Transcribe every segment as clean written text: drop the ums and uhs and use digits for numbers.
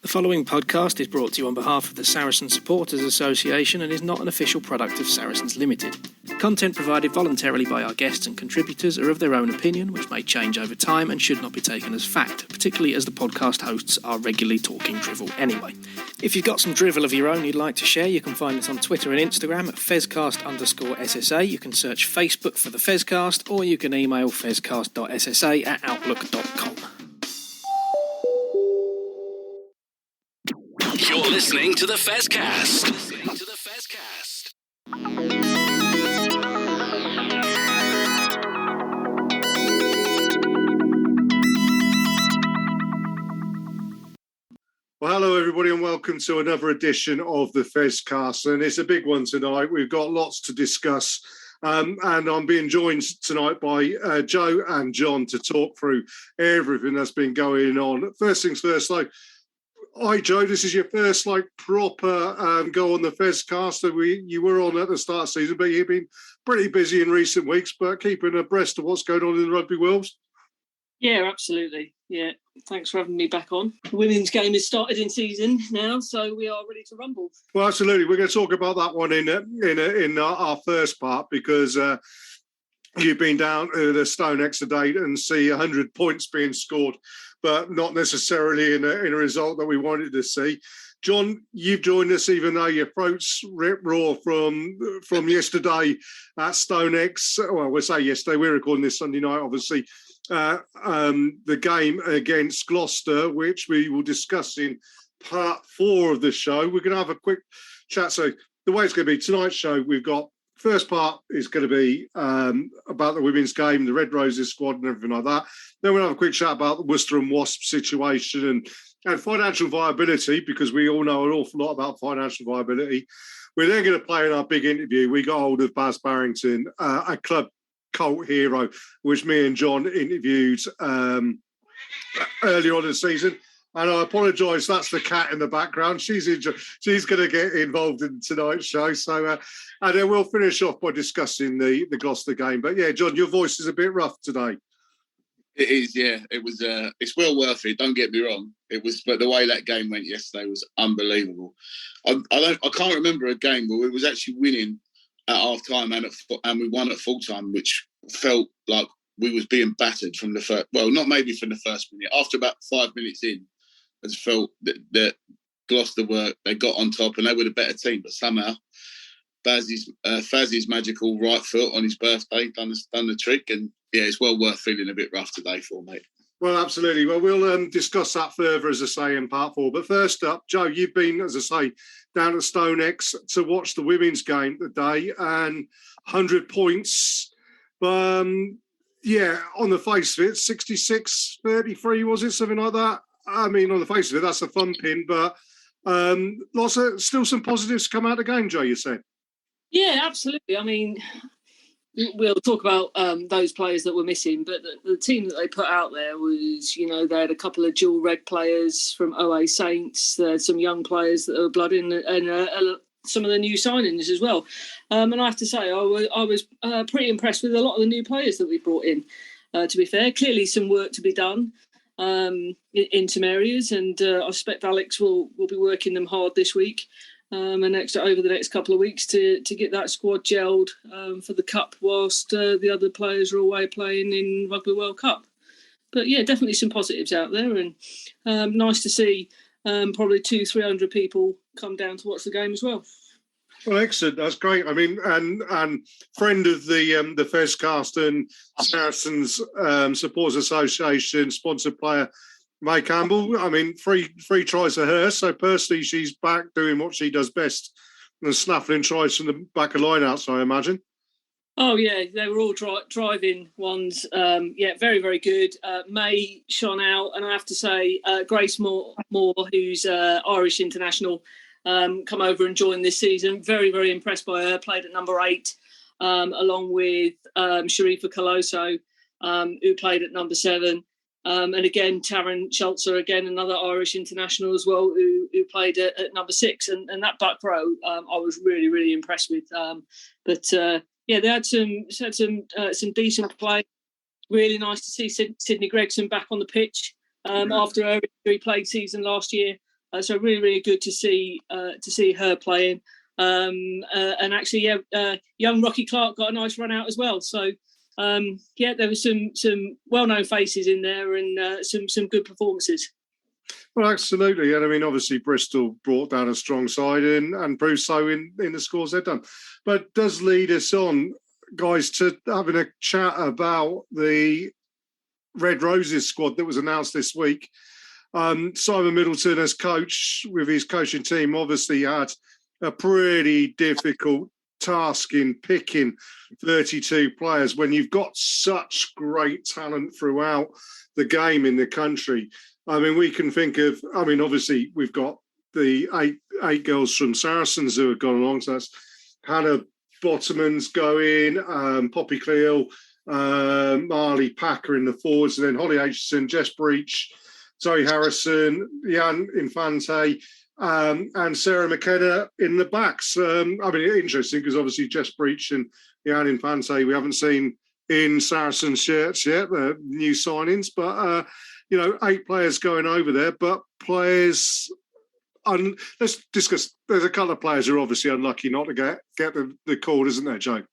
following podcast is brought to you on behalf of the Saracens Supporters Association and is not an official product of Saracens Limited. Content provided voluntarily by our guests and contributors are of their own opinion, which may change over time and should not be taken as fact, particularly as the podcast hosts are regularly talking drivel anyway. If you've got some drivel of your own you'd like to share, you can find us on Twitter and Instagram at fezcast_SSA. You can search Facebook for the Fezcast, or you can email fezcast.ssa@outlook.com. You're listening to the Fezcast. Well, hello everybody and welcome to another edition of the Fezcast, and it's a big one tonight. We've got lots to discuss, and I'm being joined tonight by Jo and Jon to talk through everything that's been going on. First things first, hi Jo, this is your first proper go on the Fezcast that you were on at the start of the season, but you've been pretty busy in recent weeks, but keeping abreast of what's going on in the rugby world. Yeah, absolutely. Yeah, thanks for having me back on. The women's game has started in season now, so we are ready to rumble. Well, absolutely. We're going to talk about that one in our first part, because you've been down to the Stonex today and see 100 points being scored, but not necessarily in a result that we wanted to see. Jon, you've joined us even though your throat's rip raw from yesterday at Stonex. Well, we'll say yesterday. We're recording this Sunday night, obviously. The game against Gloucester, which we will discuss in part 4 of the show. We're going to have a quick chat. So the way it's going to be tonight's show, we've got first part is going to be about the women's game, the Red Roses squad and everything like that. Then we'll have a quick chat about the Worcester and Wasps situation and financial viability, because we all know an awful lot about financial viability. We're then going to play in our big interview. We got hold of Bazz Barrington, a club cult hero, which me and Jon interviewed earlier on in the season. And I apologise, that's the cat in the background. She's going to get involved in tonight's show. So, and then we'll finish off by discussing the Gloucester game. But yeah, Jon, your voice is a bit rough today. It is, yeah. It was. It's well worth it. Don't get me wrong. It was, but the way that game went yesterday was unbelievable. I can't remember a game where we was actually winning at half time and we won at full time, which felt like we was being battered from the first. Well, not maybe from the first minute. After about 5 minutes in, I just felt that Gloucester they got on top and they were the better team. But somehow, Fazzy's magical right foot on his birthday done the trick, and yeah, it's well worth feeling a bit rough today for, mate. Well, absolutely. Well, we'll discuss that further, as I say, in part 4. But first up, Jo, you've been, as I say, down at Stonex to watch the women's game today, and 100 points. Yeah, on the face of it, 66-33, was it? Something like that? I mean, on the face of it, that's a fun pin, but still some positives come out of the game, Jo, you said? Yeah, absolutely. I mean, we'll talk about those players that were missing, but the team that they put out there was, they had a couple of dual red players from OA Saints, they had some young players that were blood in, and some of the new signings as well. And I have to say, I was pretty impressed with a lot of the new players that we brought in, to be fair. Clearly some work to be done in some areas, and I suspect Alex will be working them hard this week. And over the next couple of weeks to get that squad gelled for the Cup, whilst the other players are away playing in Rugby World Cup. But yeah, definitely some positives out there, and nice to see probably 200-300 people come down to watch the game as well. Well, excellent. That's great. I mean, and friend of the Fezcast and Saracens Supporters Association sponsored player, May Campbell. I mean, three tries for her. So personally, she's back doing what she does best and snaffling tries from the back of lineouts, I imagine. Oh, yeah, they were all driving ones. Yeah, very, very good. May shone out. And I have to say, Grace Moore, who's Irish international, come over and joined this season. Very, very impressed by her. Played at number 8, along with Sharifa Coloso, who played at number 7. And again, Taryn Schultzer, again, another Irish international as well, who played at number 6. And that back row, I was really, really impressed with. Yeah, they had some decent play. Really nice to see Sydney Gregson back on the pitch after her injury plagued season last year. So really, really good to see her playing. And actually, young Rocky Clark got a nice run out as well. So there was some well-known faces in there and some good performances. Well, absolutely. And I mean, obviously, Bristol brought down a strong side and proved so in the scores they've done. But it does lead us on, guys, to having a chat about the Red Roses squad that was announced this week. Simon Middleton, as coach with his coaching team, obviously had a pretty difficult task in picking 32 players when you've got such great talent throughout the game in the country. I mean, we can think of, obviously, we've got the eight girls from Saracens who have gone along. So that's Hannah Bottomans going, Poppy Cleo, Marley Packer in the forwards, and then Holly Aitchison, Jess Breach, Zoe Harrison, Jan Infante, and Sarah McKenna in the backs. Interesting because obviously Jess Breach and Jan Infante we haven't seen in Saracen shirts yet, the new signings, but 8 players going over there, but players. Let's discuss. There's a couple of players who are obviously unlucky not to get the call, isn't there, Joe?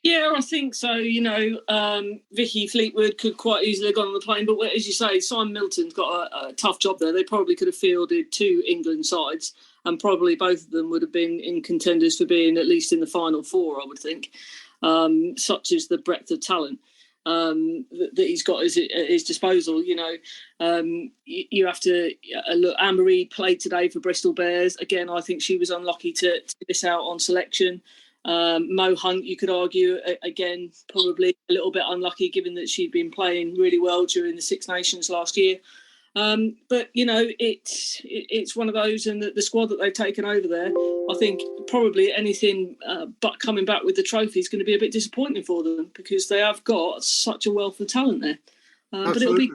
Yeah, I think so. Vicky Fleetwood could quite easily have gone on the plane, but as you say, Simon Milton's got a tough job there. They probably could have fielded 2 England sides, and probably both of them would have been in contenders for being at least in the final 4, I would think. Such is the breadth of talent that he's got at his disposal. You have to look. Anne-Marie played today for Bristol Bears. Again, I think she was unlucky to miss out on selection. Mo Hunt, you could argue, again, probably a little bit unlucky given that she'd been playing really well during the Six Nations last year. But it's one of those, and the squad that they've taken over there, I think probably anything but coming back with the trophy is going to be a bit disappointing for them because they have got such a wealth of talent there. But it'll be.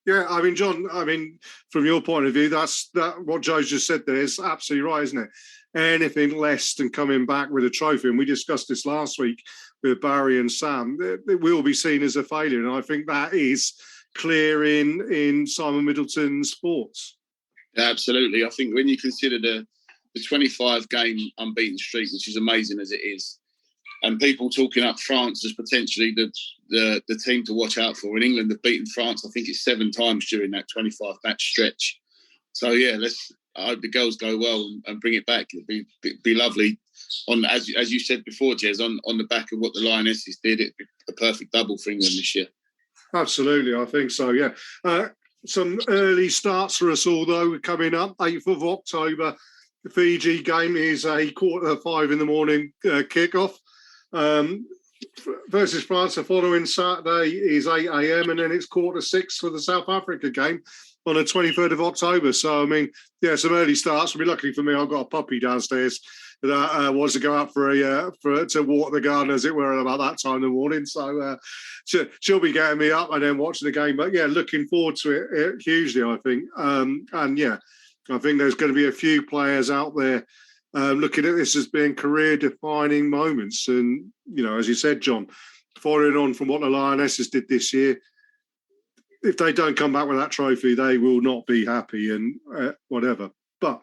Yeah, I mean, John, from your point of view, that what Joe's just said there is absolutely right, isn't it? Anything less than coming back with a trophy, and we discussed this last week with Barry and Sam, it will be seen as a failure, and I think that is clear in Simon Middleton's thoughts. Yeah, absolutely. I think when you consider the 25-game unbeaten streak, which is amazing as it is, and people talking up France as potentially the team to watch out for. In England, they've beaten France, I think it's 7 times during that 25-match stretch. So, yeah, I hope the girls go well and bring it back. It'd be lovely, as you said before, Jez, on the back of what the Lionesses did. It'd be a perfect double for England this year. Absolutely, I think so, yeah. Some early starts for us all, though, coming up. 8th of October, the Fiji game is a 4:45 in the morning kickoff. Versus France, the following Saturday is 8 a.m. and then it's 5:45 for the South Africa game on the 23rd of October. So, some early starts. Luckily for me, I've got a puppy downstairs that wants to go out to walk the garden, as it were, about that time in the morning. So she'll be getting me up and then watching the game. But, yeah, looking forward to it hugely, I think. I think there's going to be a few players out there looking at this as being career-defining moments. And, as you said, John, following on from what the Lionesses did this year, if they don't come back with that trophy, they will not be happy and whatever. But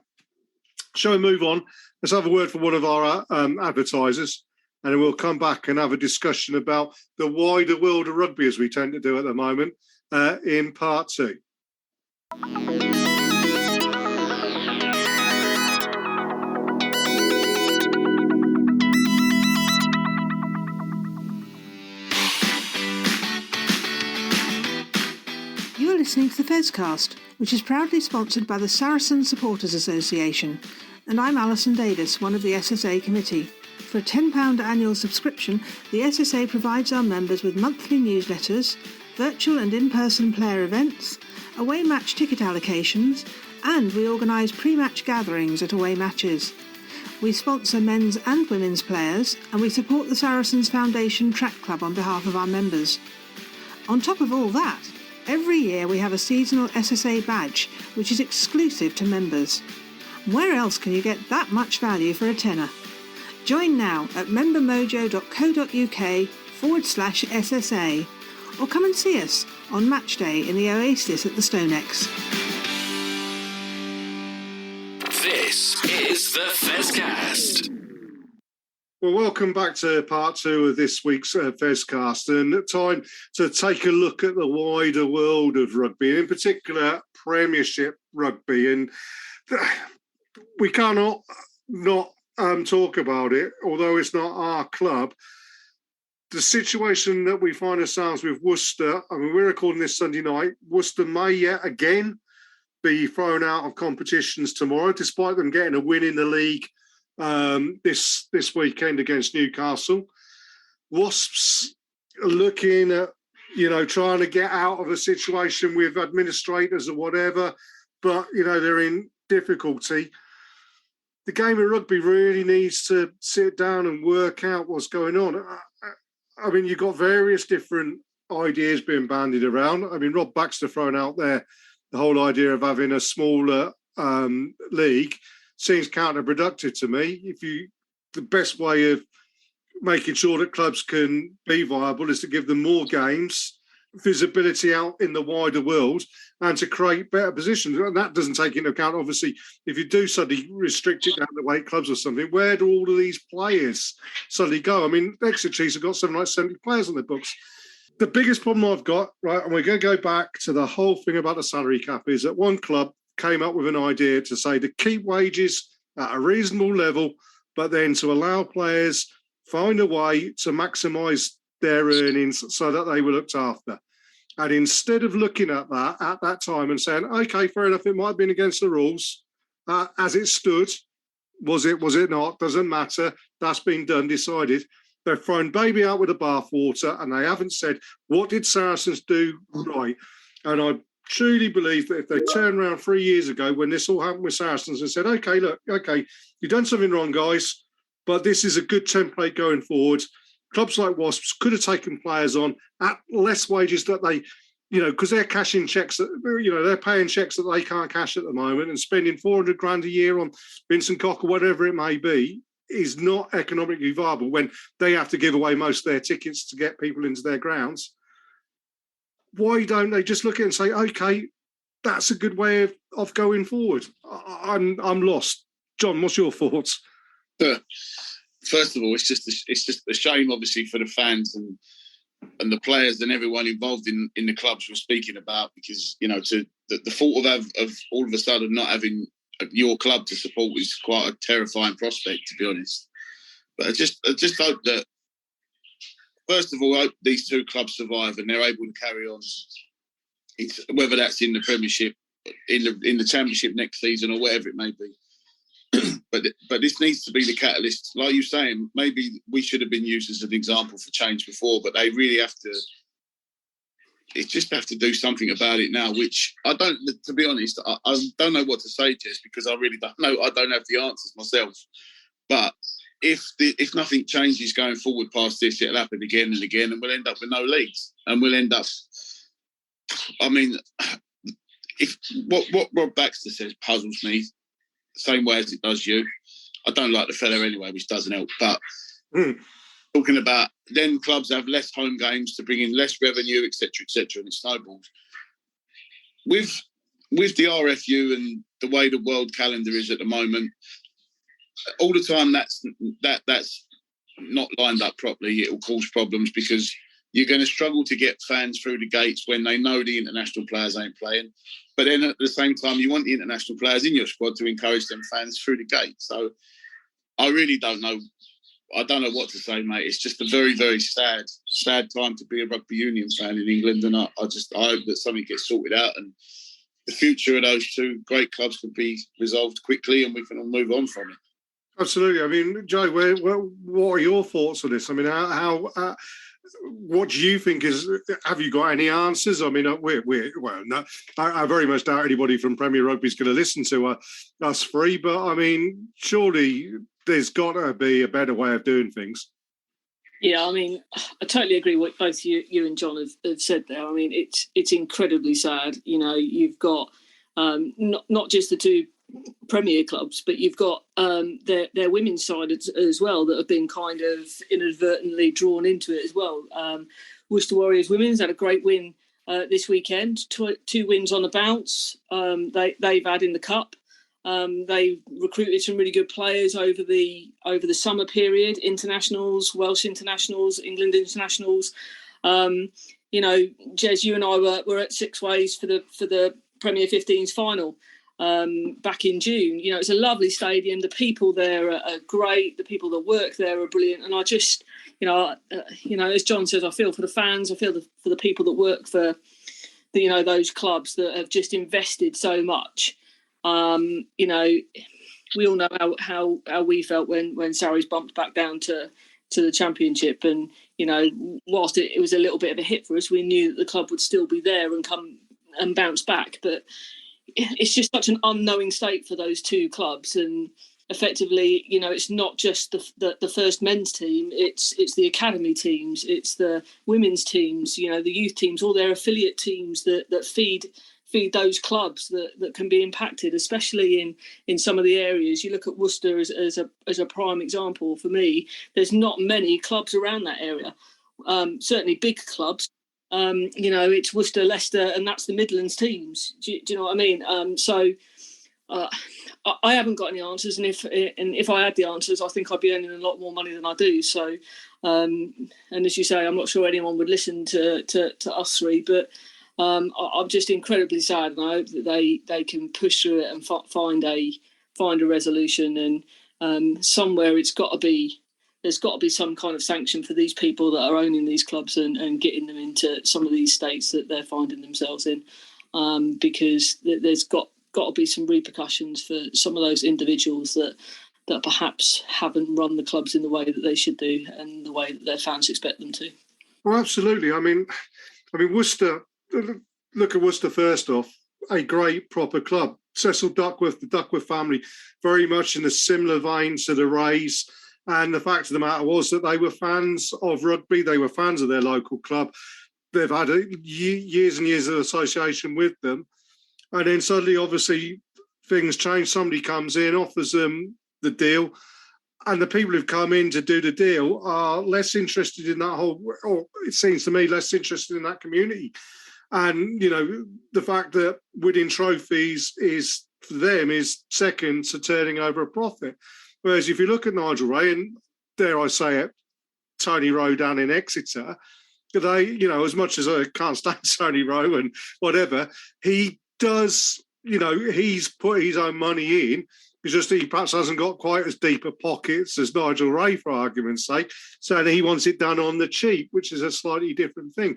shall we move on? Let's have a word from one of our advertisers, and then we'll come back and have a discussion about the wider world of rugby, as we tend to do at the moment, in part 2. You're listening to the Fezcast, which is proudly sponsored by the Saracens Supporters Association, and I'm Alison Davis, one of the SSA committee. For a £10 annual subscription, the SSA provides our members with monthly newsletters, virtual and in-person player events, away match ticket allocations, and we organise pre-match gatherings at away matches. We sponsor men's and women's players, and we support the Saracens Foundation Track Club on behalf of our members. On top of all that, every year we have a seasonal SSA badge, which is exclusive to members. Where else can you get that much value for a tenner? Join now at membermojo.co.uk/SSA, or come and see us on match day in the Oasis at the StoneX. This is the Fezcast. Well, welcome back to part 2 of this week's Fezcast, and time to take a look at the wider world of rugby, in particular Premiership rugby. And we cannot not talk about it, although it's not our club. The situation that we find ourselves with Worcester, I mean, we're recording this Sunday night. Worcester may yet again be thrown out of competitions tomorrow, despite them getting a win in the league this weekend against Newcastle. Wasps are looking at, trying to get out of a situation with administrators or whatever, but, they're in difficulty. The game of rugby really needs to sit down and work out what's going on. I mean, you've got various different ideas being bandied around. I mean, Rob Baxter thrown out there the whole idea of having a smaller league seems counterproductive to me. The best way of making sure that clubs can be viable is to give them more games, visibility out in the wider world, and to create better positions. And that doesn't take into account, obviously, if you do suddenly restrict it down to 8 clubs or something, where do all of these players suddenly go? I mean, Exeter Chiefs have got something like 70 players on their books. The biggest problem I've got, right, and we're going to go back to the whole thing about the salary cap, is that one club came up with an idea to say to keep wages at a reasonable level, but then to allow players find a way to maximise their earnings so that they were looked after. And instead of looking at that time and saying, OK, fair enough, it might have been against the rules, as it stood, was it not? Doesn't matter. That's been done, decided. They've thrown baby out with the bathwater, and they haven't said, what did Saracens do right? And I truly believe that if they turned around 3 years ago when this all happened with Saracens and said, OK, you've done something wrong, guys, but this is a good template going forward. Clubs like Wasps could have taken players on at less wages that they, because they're cashing checks that, they're paying checks that they can't cash at the moment, and spending $400,000 a year on Vincent Cock or whatever it may be is not economically viable when they have to give away most of their tickets to get people into their grounds. Why don't they just look at it and say, OK, that's a good way of going forward? I'm lost. John, what's your thoughts? First of all, it's just a shame, obviously, for the fans and the players and everyone involved in the clubs we're speaking about, because the thought of all of a sudden not having your club to support is quite a terrifying prospect, to be honest. But I just hope that, first of all, I hope these 2 clubs survive and they're able to carry on. Whether that's in the Premiership, in the Championship next season, or whatever it may be. But this needs to be the catalyst. Like you're saying, maybe we should have been used as an example for change before, but they really have to. It's just have to do something about it now. Which I don't. To be honest, I don't know what to say, Jess, because I really don't know. I don't have the answers myself. But if nothing changes going forward past this, it'll happen again and again, and we'll end up with no leagues, and we'll end up. I mean, if what Rob Baxter says puzzles me. Same way as it does you. I don't like the fella anyway, which doesn't help. But talking about then clubs have less home games to bring in less revenue, etc., and it snowballs. With the RFU and the way the world calendar is at the moment, all the time that's not lined up properly. It will cause problems because you're going to struggle to get fans through the gates when they know the international players ain't playing. But then at the same time, you want the international players in your squad to encourage them fans through the gate. So I really don't know. I don't know what to say, mate. It's just a very, very sad time to be a rugby union fan in England. And I hope that something gets sorted out and the future of those 2 great clubs can be resolved quickly and we can all move on from it. Absolutely. I mean, Joe, what are your thoughts on this? I mean, what do you think have you got any answers? I mean, no, I very much doubt anybody from Premier Rugby is going to listen to us 3, but I mean, surely there's got to be a better way of doing things. Yeah, I mean, I totally agree with what both you and John have said there. I mean, it's incredibly sad. You've got not just the 2 Premier clubs, but you've got their women's side as well that have been kind of inadvertently drawn into it as well. Worcester Warriors women's had a great win this weekend, 2 wins on the bounce. They've had in the cup. They recruited some really good players over the summer period, internationals, Welsh internationals, England internationals. Jez, you and I were at Six Ways for the Premier 15s final back in June. It's a lovely stadium. The people there are great. The people that work there are brilliant. And I just, as Jon says, I feel for the fans. I feel for the people that work for those clubs that have just invested so much. We all know how we felt when Sarries bumped back down to the Championship, and whilst it was a little bit of a hit for us, we knew that the club would still be there and come and bounce back. But it's just such an unknowing state for those two clubs, and effectively, it's not just the first men's team; it's the academy teams, it's the women's teams, the youth teams, all their affiliate teams that feed those clubs that can be impacted, especially in some of the areas. You look at Worcester as a prime example. For me, there's not many clubs around that area. Certainly big clubs. It's Worcester, Leicester, and that's the Midlands teams. Do you know what I mean? I haven't got any answers, and if I had the answers, I think I'd be earning a lot more money than I do. So, and as you say, I'm not sure anyone would listen to us three, but I'm just incredibly sad now that they can push through it and find a resolution. And somewhere there's got to be some kind of sanction for these people that are owning these clubs and getting them into some of these states that they're finding themselves in, because there's got to be some repercussions for some of those individuals that perhaps haven't run the clubs in the way that they should do and the way that their fans expect them to. Well, absolutely. I mean, Worcester. Look at Worcester first off, a great proper club. Cecil Duckworth, the Duckworth family, very much in a similar vein to the Rays. And the fact of the matter was that they were fans of rugby. They were fans of their local club. They've had years and years of association with them. And then suddenly, obviously, things change. Somebody comes in, offers them the deal. And the people who've come in to do the deal are less interested in that or it seems to me, less interested in that community. And, the fact that winning trophies for them is second to turning over a profit. Whereas if you look at Nigel Ray, and dare I say it, Tony Rowe down in Exeter, they, as much as I can't stand Tony Rowe and whatever, he does, he's put his own money in. It's just he perhaps hasn't got quite as deep a pockets as Nigel Ray, for argument's sake. So he wants it done on the cheap, which is a slightly different thing.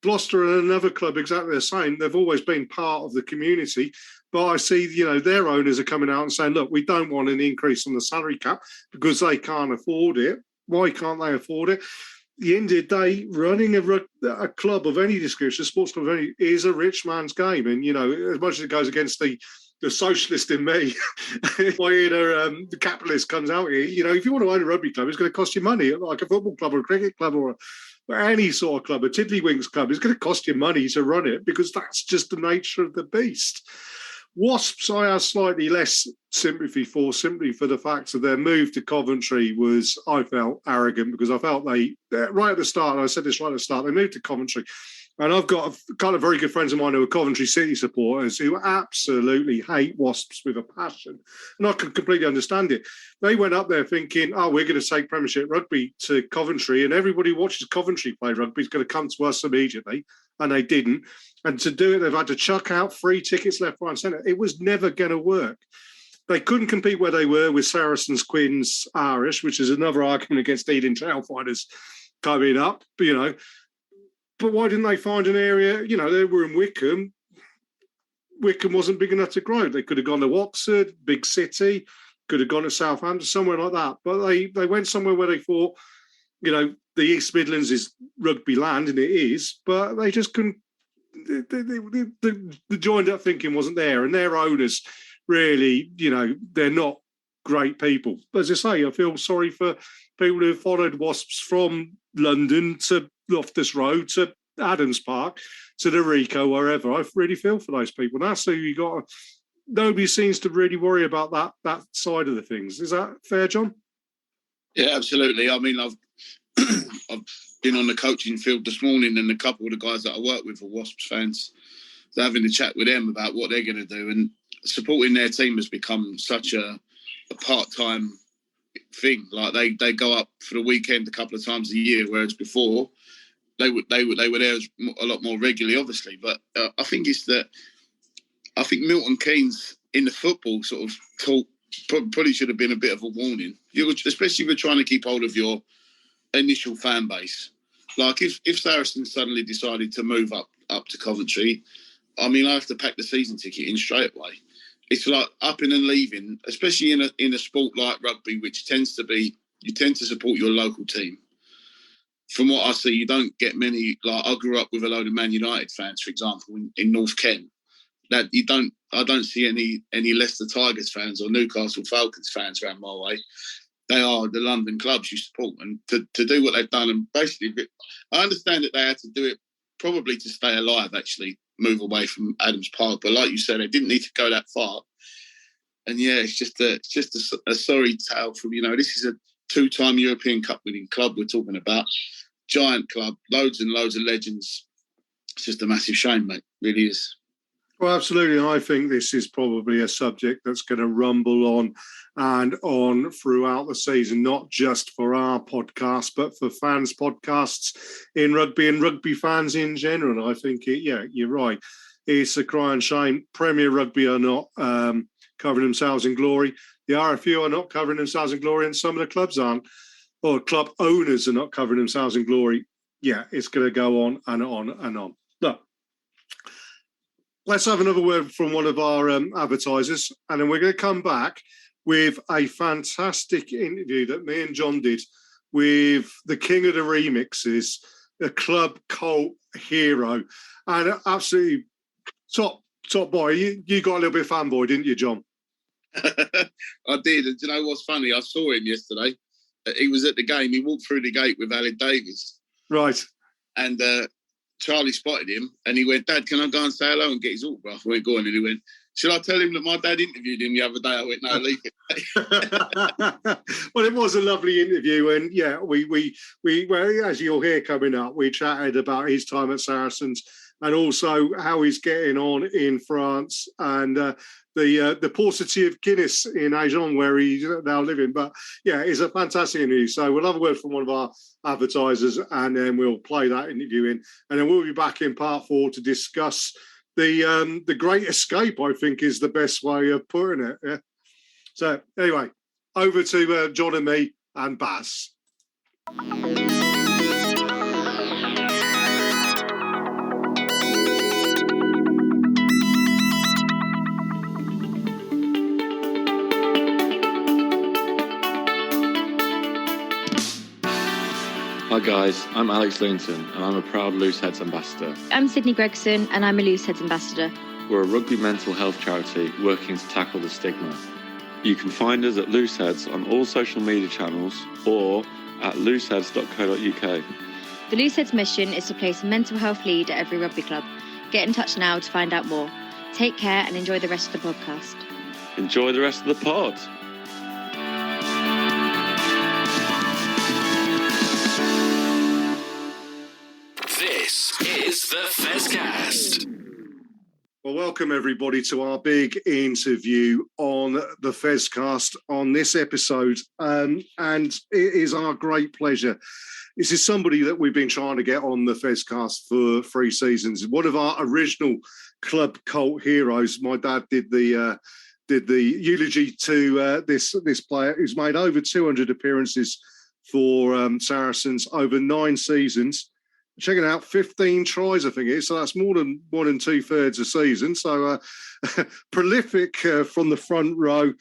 Gloucester and another club exactly the same. They've always been part of the community. But I see, their owners are coming out and saying, look, we don't want an increase on the salary cap because they can't afford it. Why can't they afford it? At the end of the day, running a club of any description, a sports club of any, is a rich man's game. And, as much as it goes against the socialist in me, the capitalist comes out here, if you want to own a rugby club, it's going to cost you money, like a football club or a cricket club or any sort of club, a Tiddlywinks club. It's going to cost you money to run it because that's just the nature of the beast. Wasps, I have slightly less sympathy for, simply for the fact that their move to Coventry was, I felt, arrogant, because I felt right at the start, and I said this right at the start, they moved to Coventry. And I've got a kind of very good friends of mine who are Coventry City supporters who absolutely hate Wasps with a passion. And I can completely understand it. They went up there thinking, we're going to take Premiership rugby to Coventry, and everybody who watches Coventry play rugby is going to come to us immediately. And they didn't. And to do it, they've had to chuck out free tickets left, right and centre. It was never going to work. They couldn't compete where they were with Saracens, Quins, Irish, which is another argument against Ealing Trailfighters coming up, But why didn't they find an area? They were in Wickham. Wickham wasn't big enough to grow. They could have gone to Oxford, big city, could have gone to Southampton, somewhere like that. But they went somewhere where they thought, the East Midlands is rugby land, and it is, but they just couldn't. The joined up thinking wasn't there, and their owners really, they're not great people. As I say, I feel sorry for people who have followed Wasps from London to Loftus Road to Adams Park to the Rico, wherever. I really feel for those people. That's who you got. Nobody seems to really worry about that side of the things. Is that fair, Jon? Yeah, absolutely. I mean, I've been on the coaching field this morning, and a couple of the guys that I work with are Wasps fans. So having a chat with them about what they're going to do, and supporting their team has become such a part-time thing. Like they go up for the weekend a couple of times a year, whereas before they were there a lot more regularly, obviously. But I think Milton Keynes in the football sort of talk probably should have been a bit of a warning, especially if you're trying to keep hold of your initial fan base. Like if Saracens suddenly decided to move up to Coventry, I mean, I have to pack the season ticket in straight away. It's like upping and leaving, especially in a sport like rugby, which you tend to support your local team. From what I see, you don't get many. Like I grew up with a load of Man United fans, for example, in North Kent. I don't see any Leicester Tigers fans or Newcastle Falcons fans around my way. They are the London clubs you support, and to do what they've done, and basically, I understand that they had to do it probably to stay alive. Actually, move away from Adams Park, but like you said, they didn't need to go that far. And yeah, it's just a sorry tale from, this is a 2-time European Cup winning club we're talking about, giant club, loads and loads of legends. It's just a massive shame, mate. It really is. Well, absolutely. I think this is probably a subject that's going to rumble on and on throughout the season, not just for our podcast, but for fans' podcasts in rugby and rugby fans in general. I think, you're right. It's a crying shame. Premier Rugby are not covering themselves in glory. The RFU are not covering themselves in glory, and some of the clubs aren't, or club owners are not covering themselves in glory. Yeah, it's going to go on and on and on. Look. Let's have another word from one of our advertisers, and then we're going to come back with a fantastic interview that me and Jon did with the king of the remixes, a club cult hero, and absolutely top boy. You got a little bit of fanboy, didn't you, Jon? I did. And do you know what's funny? I saw him yesterday. He was at the game. He walked through the gate with Aled Davies. Right. And Charlie spotted him and he went, "Dad, can I go and say hello and get his autograph?" I went, "Go on." And he went, "Shall I tell him that my dad interviewed him the other day?" I went, "No, leave it." Well, it was a lovely interview, and yeah, we as you'll hear coming up, we chatted about his time at Saracens and also how he's getting on in France and the paucity of Guinness in Agen, where he's now living. But yeah, it's a fantastic interview. So we'll have a word from one of our advertisers, and then we'll play that interview in, and then we'll be back in part 4 to discuss the Great Escape. I think is the best way of putting it. Yeah. So anyway, over to Jon and me and Baz. Hi guys, I'm Alex Lewington and I'm a proud Looseheads ambassador. I'm Sydney Gregson and I'm a Looseheads ambassador. We're a rugby mental health charity working to tackle the stigma. You can find us at Looseheads on all social media channels or at looseheads.co.uk. The Looseheads mission is to place a mental health lead at every rugby club. Get in touch now to find out more. Take care and enjoy the rest of the podcast. Enjoy the rest of the pod. This is the Fezcast. Well, welcome everybody to our big interview on the Fezcast on this episode, and it is our great pleasure. This is somebody that we've been trying to get on the Fezcast for 3 seasons. One of our original club cult heroes. My dad did the eulogy to this player who's made over 200 appearances for Saracens over 9 seasons. Check it out, 15 tries, I think it is. So that's more than 1 2/3 a season. So prolific from the front row.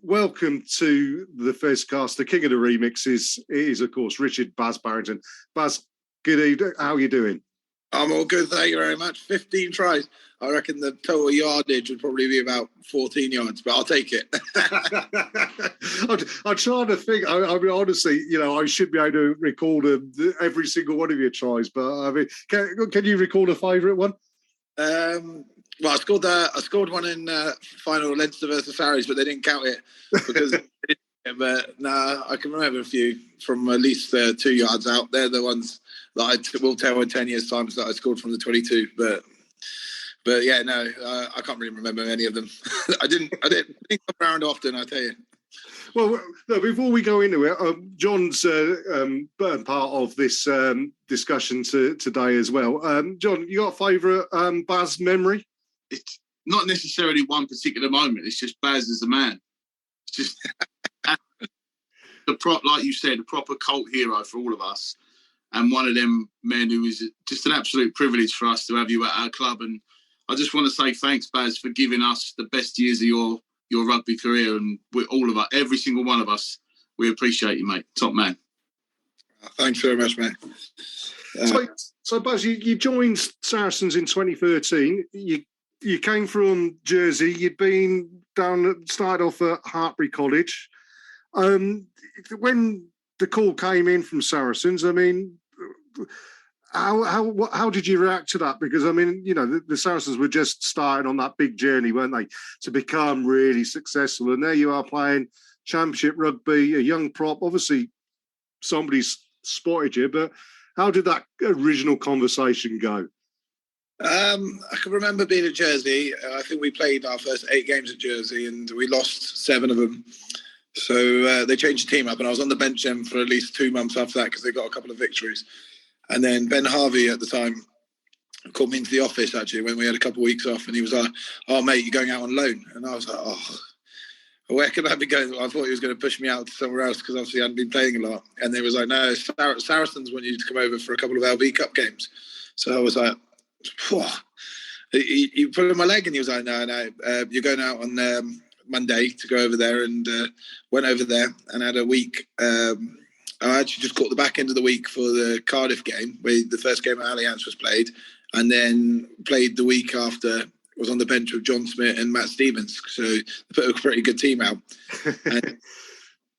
Welcome to the Fezcast. The king of the remixes is, of course, Richard Bazz Barrington. Baz, good evening. How are you doing? I'm all good, thank you very much. 15 tries. I reckon the total yardage would probably be about 14 yards, but I'll take it. I'm trying to think. I mean, honestly, I should be able to recall every single one of your tries, but I mean, can you recall a favourite one? Well, I scored one in final Leinster versus Saracens, but they didn't count it because. But I can remember a few from at least 2 yards out. They're the ones that I will tell in 10 years' time that I scored from the 22. But But yeah, no, I can't really remember any of them. I didn't come around often, I tell you. Well, no, before we go into it, Jon's part of this discussion today as well. Jon, you got a favourite Bazz memory? It's not necessarily one particular moment. It's just Bazz as a man. It's just like you said, a proper cult hero for all of us, and one of them men who is just an absolute privilege for us to have you at our club. And I just want to say thanks, Bazz, for giving us the best years of your rugby career, and with all of us, every single one of us, we appreciate you, mate. Top man. Thanks very much, mate. So Bazz, you joined Saracens in 2013. You came from Jersey. You'd been started off at Hartbury College. When the call came in from Saracens, I mean, how did you react to that? Because I mean, you know, the Saracens were just starting on that big journey, weren't they, to become really successful? And there you are playing Championship rugby, a young prop. Obviously, somebody's spotted you, but how did that original conversation go? I can remember being at Jersey. I think we played our first 8 games at Jersey, and we lost 7 of them. So they changed the team up, and I was on the bench then for at least 2 months after that because they got a couple of victories. And then Ben Harvey at the time called me into the office, actually, when we had a couple of weeks off, and he was like, "Oh, mate, you're going out on loan." And I was like, "Oh, where could I be going?" I thought he was going to push me out to somewhere else because obviously I hadn't been playing a lot. And they was like, "No, Saracens want you to come over for a couple of LB Cup games." So I was like, "Whoa." He put on my leg, and he was like, no, you're going out on Monday to go over there. And went over there and had a week. I actually just caught the back end of the week for the Cardiff game, where the first game at Allianz was played, and then played the week after. Was on the bench with John Smith and Matt Stevens, so they put a pretty good team out. And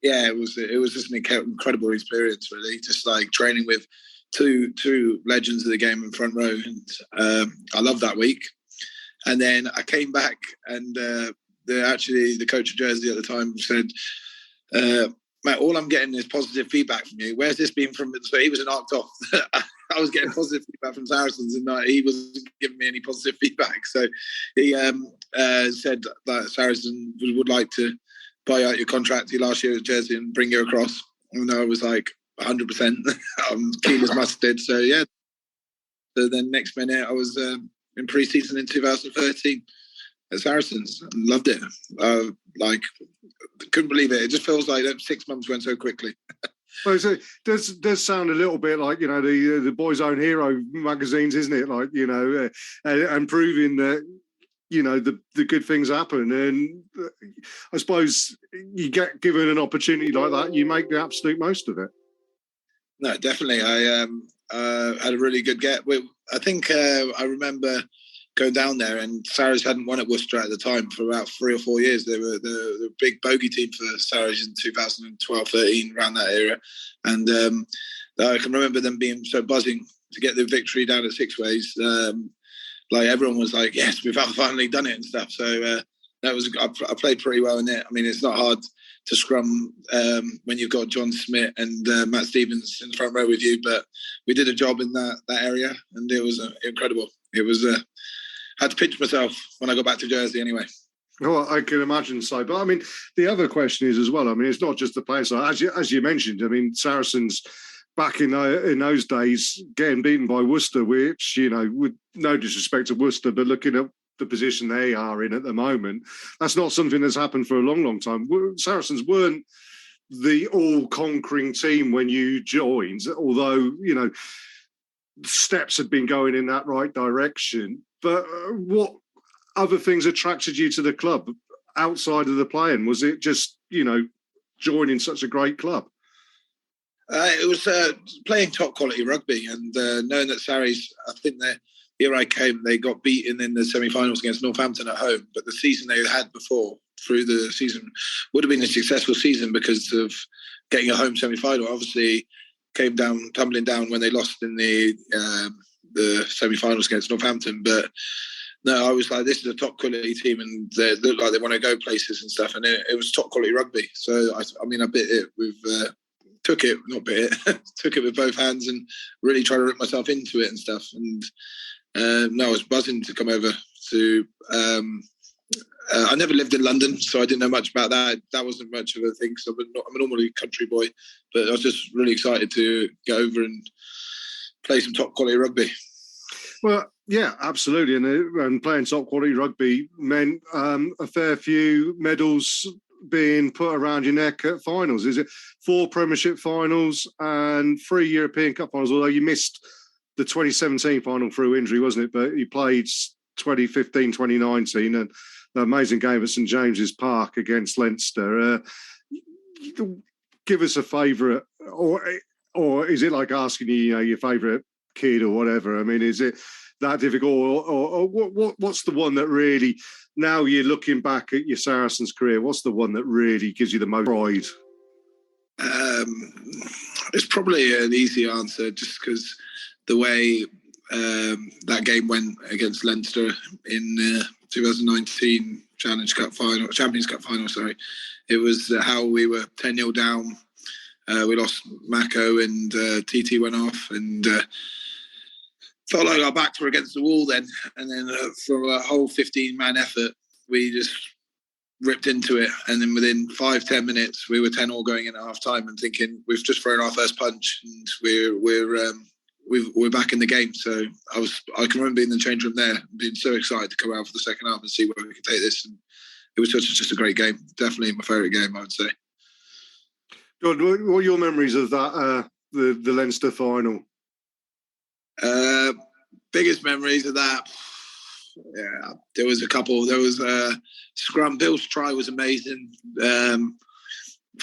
yeah, it was just an incredible experience, really. Just like training with two legends of the game in front row, and I loved that week. And then I came back, and the coach of Jersey at the time said, "Matt, all I'm getting is positive feedback from you. Where's this been from?" So he was knocked off. I was getting positive feedback from Saracens, and he wasn't giving me any positive feedback. So he said that Saracens would like to buy out your contract last year at Jersey and bring you across. And I was like, 100%. I'm keen as mustard. So yeah. So then next minute I was in pre-season in 2013 at Saracens and loved it. Couldn't believe it. It just feels like 6 months went so quickly. Well, so does sound a little bit like, you know, the Boys Own Hero magazines, isn't it? Like, you know, and proving that, you know, the good things happen. And I suppose you get given an opportunity like that, you make the absolute most of it. No, definitely. I had a really good get. I think I remember going down there, and Saracens hadn't won at Worcester at the time for about 3 or 4 years. They were the big bogey team for Saracens in 2012-13, around that era. And I can remember them being so buzzing to get the victory down at Six Ways. Like everyone was like, "Yes, we've finally done it" and stuff. So I played pretty well in it. I mean, it's not hard to scrum when you've got John Smith and Matt Stevens in the front row with you, but we did a job in that area, and it was incredible. It was had to pinch myself when I got back to Jersey anyway. Well, I can imagine so. But I mean, the other question is as well, I mean, it's not just the players. As you mentioned, I mean, Saracens back in those days getting beaten by Worcester, which, you know, with no disrespect to Worcester, but looking at the position they are in at the moment, that's not something that's happened for a long, long time. Saracens weren't the all-conquering team when you joined, although, you know, steps had been going in that right direction. But what other things attracted you to the club outside of the playing? Was it just, you know, joining such a great club? It was playing top quality rugby, and knowing that Sarries, I think the year I came, they got beaten in the semi-finals against Northampton at home. But the season they had before, through the season, would have been a successful season because of getting a home semi-final. Obviously, came down, tumbling down when they lost in the semi-finals against Northampton. But no, I was like, this is a top quality team, and they look like they want to go places and stuff. And it was top quality rugby. So I bit it with. Took it with both hands and really tried to rip myself into it and stuff. And no, I was buzzing to come over to. I never lived in London, so I didn't know much about that. That wasn't much of a thing. So I'm a normally country boy, but I was just really excited to go over and play some top quality rugby. Well, yeah, absolutely. And playing top quality rugby meant a fair few medals being put around your neck at finals. Is it 4 Premiership finals and 3 European Cup finals? Although you missed the 2017 final through injury, wasn't it? But you played 2015, 2019, and the amazing game at St James's Park against Leinster. Give us a favourite, or is it like asking your favourite kid or whatever? I mean, is it that difficult, or what's the one that really, now you're looking back at your Saracens career, what's the one that really gives you the most pride? It's probably an easy answer, just because the way that game went against Leinster in 2019 Champions Cup final. Sorry, it was how we were 10-0 down. We lost Mako and TT went off, and felt like our backs were against the wall then. And then for a whole 15-man effort, we just ripped into it. And then within 5-10 minutes, we were 10-all going in at half time and thinking we've just thrown our first punch and we're back in the game. So I can remember being in the change room there, being so excited to come out for the second half and see where we could take this. And it was just a great game. Definitely my favourite game, I would say. John, what are your memories of that, the Leinster final? Biggest memories of that, yeah, there was a couple. There was scrum. Bill's try was amazing. The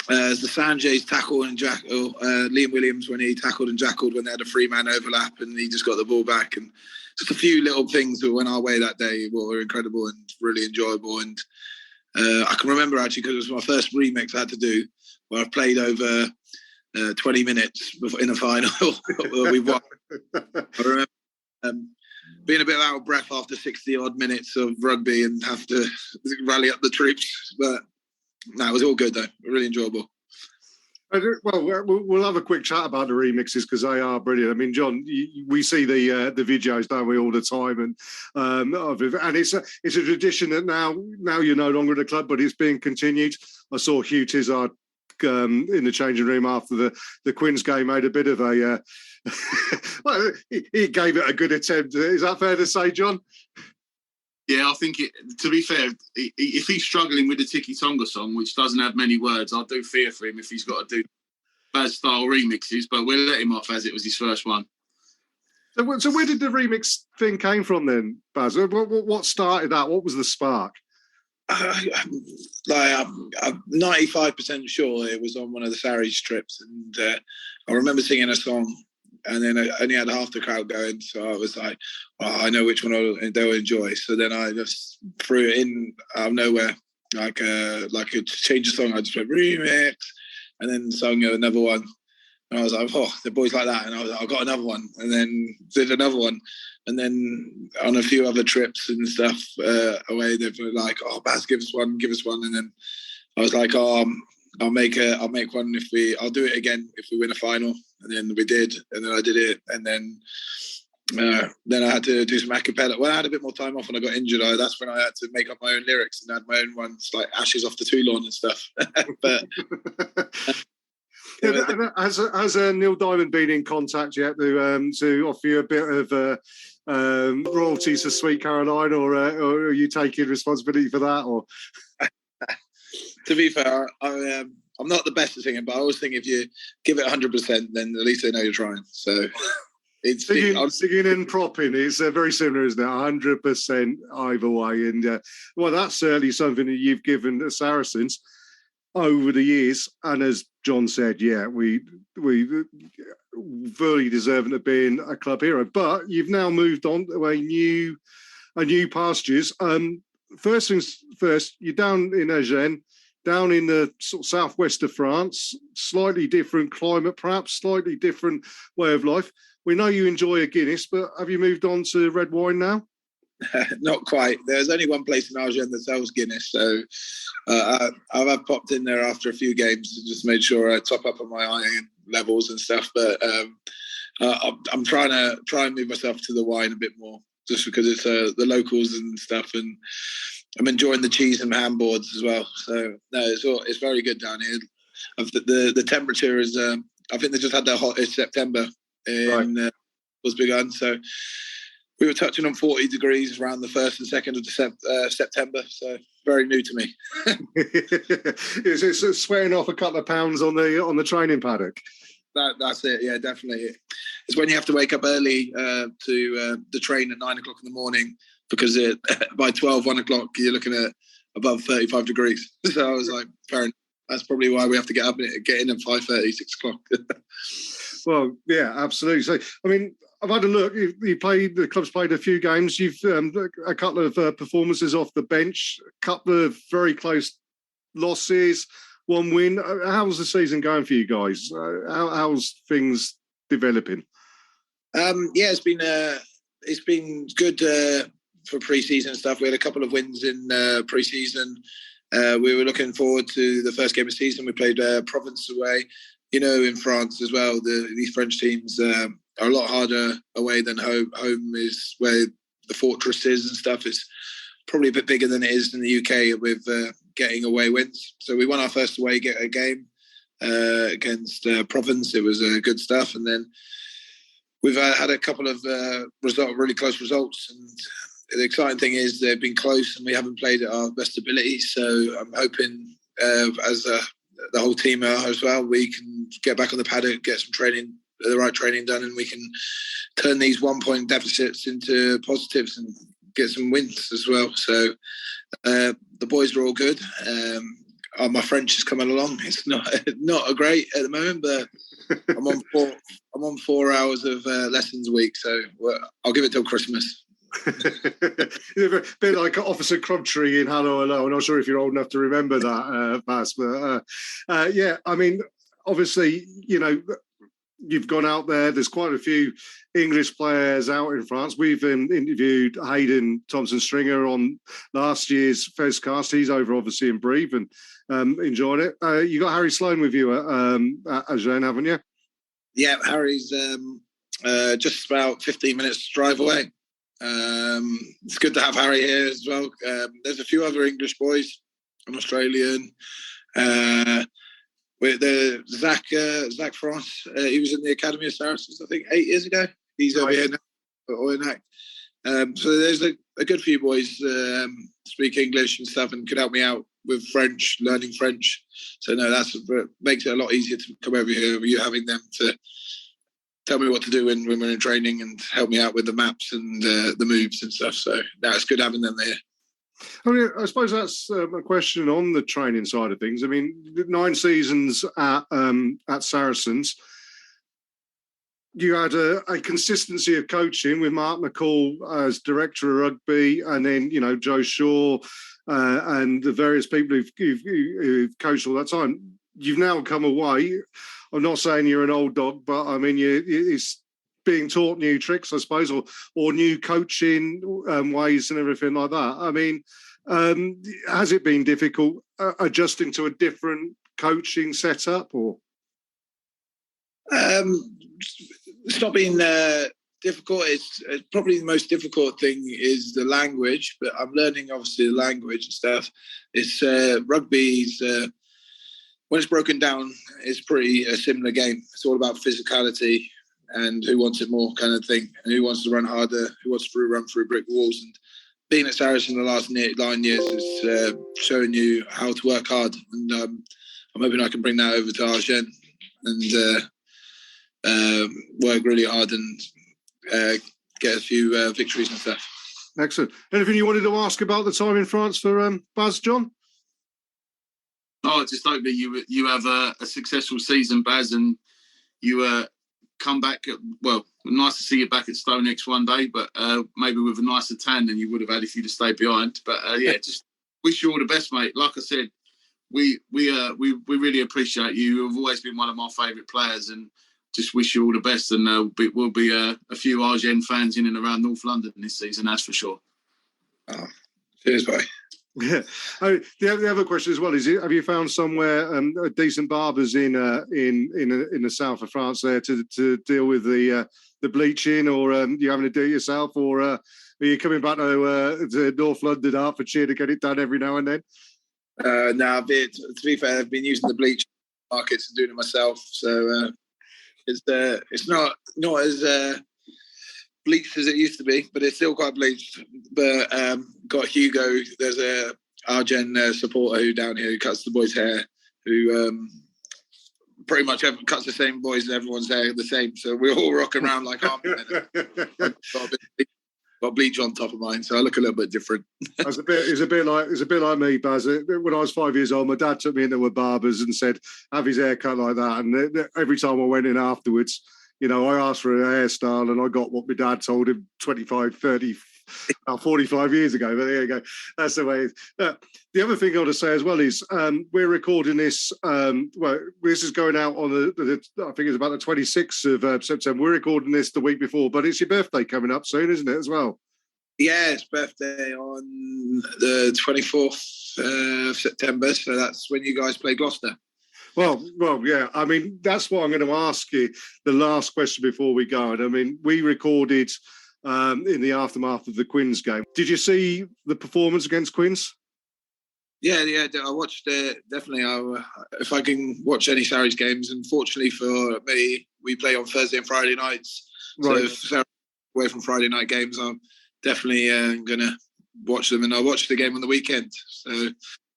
Sanjay's tackle and Liam Williams when he tackled and jackled when they had a 3-man overlap and he just got the ball back, and just a few little things that went our way that day were incredible and really enjoyable. And I can remember actually, because it was my first remix I had to do, where I've played over 20 minutes in a final. We won. I remember being a bit out of breath after 60-odd minutes of rugby and have to rally up the troops. But no, it was all good, though. Really enjoyable. Well, we'll have a quick chat about the remixes because they are brilliant. I mean, John, we see the videos, don't we, all the time, and it's a tradition that now you're no longer at the club, but it's being continued. I saw Hugh Tizard in the changing room after the Quins game, made a bit of a well, he gave it a good attempt. Is that fair to say, John? Yeah, I think to be fair, if he's struggling with the Tiki Tonga song, which doesn't have many words, I do fear for him if he's got to do Bazz style remixes, but we'll let him off as it was his first one. So where did the remix thing came from then, Bazz? What started that? What was the spark? I'm 95% sure it was on one of the Saracens trips, and I remember singing a song, and then I only had half the crowd going, so I was like, I know which one they'll enjoy. So then I just threw it in out of nowhere, like a change of song. I just went remix, and then sung another one. And I was like, the boys like that. And I was like, I got another one, and then did another one. And then on a few other trips and stuff away, they were like, Bazz, give us one. And then I was like, I'll make one I'll do it again if we win a final. And then we did, and then I did it, and then I had to do some a cappella. When I had a bit more time off and I got injured, that's when I had to make up my own lyrics and had my own ones, like Ashes Off the Toulon and stuff. But has Neil Diamond been in contact yet to offer you a bit of royalties to Sweet Caroline, or are you taking responsibility for that? Or to be fair, I'm not the best at singing, but I always think if you give it 100%, then at least they know you're trying. So it's singing and propping. It's very similar, isn't it? 100% either way. And well, that's certainly something that you've given the Saracens over the years. And as John said, yeah, we fully deserving of being a club hero. But you've now moved on to a new pastures. First things first, you're down in Agen, down in the sort of southwest of France, slightly different climate, perhaps slightly different way of life. We know you enjoy a Guinness, but have you moved on to red wine now? Not quite. There's only one place in Agen that sells Guinness, so I've popped in there after a few games and just made sure I top up on my iron levels and stuff. But I'm trying to move myself to the wine a bit more. just because it's the locals and stuff, and I'm enjoying the cheese and ham boards as well. So no, it's very good down here. The temperature is, I think they just had their hottest September was begun. So we were touching on 40 degrees around the 1st and 2nd of September. So very new to me. It's swearing off a couple of pounds on the training paddock. That's it. Yeah, definitely. It's when you have to wake up early to the train at 9 o'clock in the morning, because by 12, 1 o'clock, you're looking at above 35 degrees. So I was like, fair enough. That's probably why we have to get in at 5:30, 6 o'clock. Well, yeah, absolutely. So, I mean, I've had a look. The club's played a few games. You've a couple of performances off the bench, a couple of very close losses, one win. How's the season going for you guys? How's things developing? Yeah, it's been good for pre-season stuff. We had a couple of wins in pre-season. We were looking forward to the first game of the season. We played Provence away. You know, in France as well, these French teams are a lot harder away than home. Home is where the fortress is and stuff. It's probably a bit bigger than it is in the UK with getting away wins. So we won our first away game against Provence. It was good stuff. And then we've had a couple of really close results. And the exciting thing is they've been close and we haven't played at our best ability. So I'm hoping as the whole team are as well, we can get back on the paddock, get some training, the right training done, and we can turn these 1 point deficits into positives and get some wins as well. So the boys are all good. My French is coming along. It's not a great at the moment, but I'm on 4 hours of lessons a week, so I'll give it till Christmas. A bit like Officer Crabtree in Hello, Hello. I'm not sure if you're old enough to remember that, Bazz, but yeah, I mean, obviously, you know, you've gone out there. There's quite a few English players out in France. We've interviewed Hayden Thompson-Stringer on last year's Fezcast. He's over, obviously, in Brive and enjoyed it. You got Harry Sloan with you at Agen, haven't you? Yeah, Harry's just about 15 minutes drive away. It's good to have Harry here as well. There's a few other English boys, an Australian. With the Zach Frost, he was in the Academy of Saracens, I think, 8 years ago. He's over here now at Oyonnax. So there's a good few boys speak English and stuff and could help me out with French, learning French. So no, makes it a lot easier to come over here with you having them to tell me what to do when we're in training and help me out with the maps and the moves and stuff. So no, it's good having them there. I mean, I suppose that's a question on the training side of things. I mean, 9 seasons at Saracens, you had a consistency of coaching with Mark McCall as director of rugby, and then, you know, Joe Shaw and the various people who've coached all that time. You've now come away. I'm not saying you're an old dog, but I mean, it's being taught new tricks, I suppose, or new coaching ways and everything like that. I mean, has it been difficult adjusting to a different coaching setup, or? It's not been difficult. It's probably the most difficult thing is the language, but I'm learning obviously the language and stuff. It's rugby's. When it's broken down, it's pretty a similar game. It's all about physicality and who wants it more kind of thing, and who wants to run harder, who wants to run through brick walls. And being at Saracens in the last 9 years is showing you how to work hard. And I'm hoping I can bring that over to Agen and work really hard and get a few victories and stuff. Excellent. Anything you wanted to ask about the time in France for Bazz, John? I just hope that you have a successful season, Bazz, and you come back. Well, nice to see you back at StoneX one day, but maybe with a nicer tan than you would have had if you'd have stayed behind. But yeah, just wish you all the best, mate. Like I said, we really appreciate you. You've always been one of my favourite players, and just wish you all the best. And we'll be a few Agen fans in and around North London this season, that's for sure. Oh, cheers, bye. Yeah. The other question as well is: have you found somewhere decent barbers in the south of France there to deal with the bleaching, or you having to do it yourself, or Are you coming back to North London, Hertfordshire to get it done every now and then? No, to be fair, I've been using the bleach markets and doing it myself. So it's not as bleached as it used to be, but it's still quite bleached. But got Hugo. There's a Agen supporter who down here who cuts the boys' hair, who pretty much cuts the same boys and everyone's hair the same. So we're all rocking around like half a minute. Got bleach on top of mine, so I look a little bit different. It's a bit like me, Baz. When I was 5 years old, my dad took me into a barber's and said, "Have his hair cut like that." And every time I went in afterwards, I asked for a hairstyle, and I got what my dad told him 25, 30, 45 years ago. But there you go. That's the way it is. The other thing I want to say as well is we're recording this. This is going out on I think it's about the 26th of September. We're recording this the week before, but it's your birthday coming up soon, isn't it, as well? Yeah, it's birthday on the 24th of September. So that's when you guys play Gloucester. Well, yeah. I mean, that's what I'm going to ask you. The last question before we go. And I mean, we recorded in the aftermath of the Quins game. Did you see the performance against Quins? Yeah, I watched it. Definitely, if I can watch any Saracens games. Unfortunately for me, we play on Thursday and Friday nights. Right. So if Saracens away from Friday night games, I'm definitely going to watch them. And I watched the game on the weekend.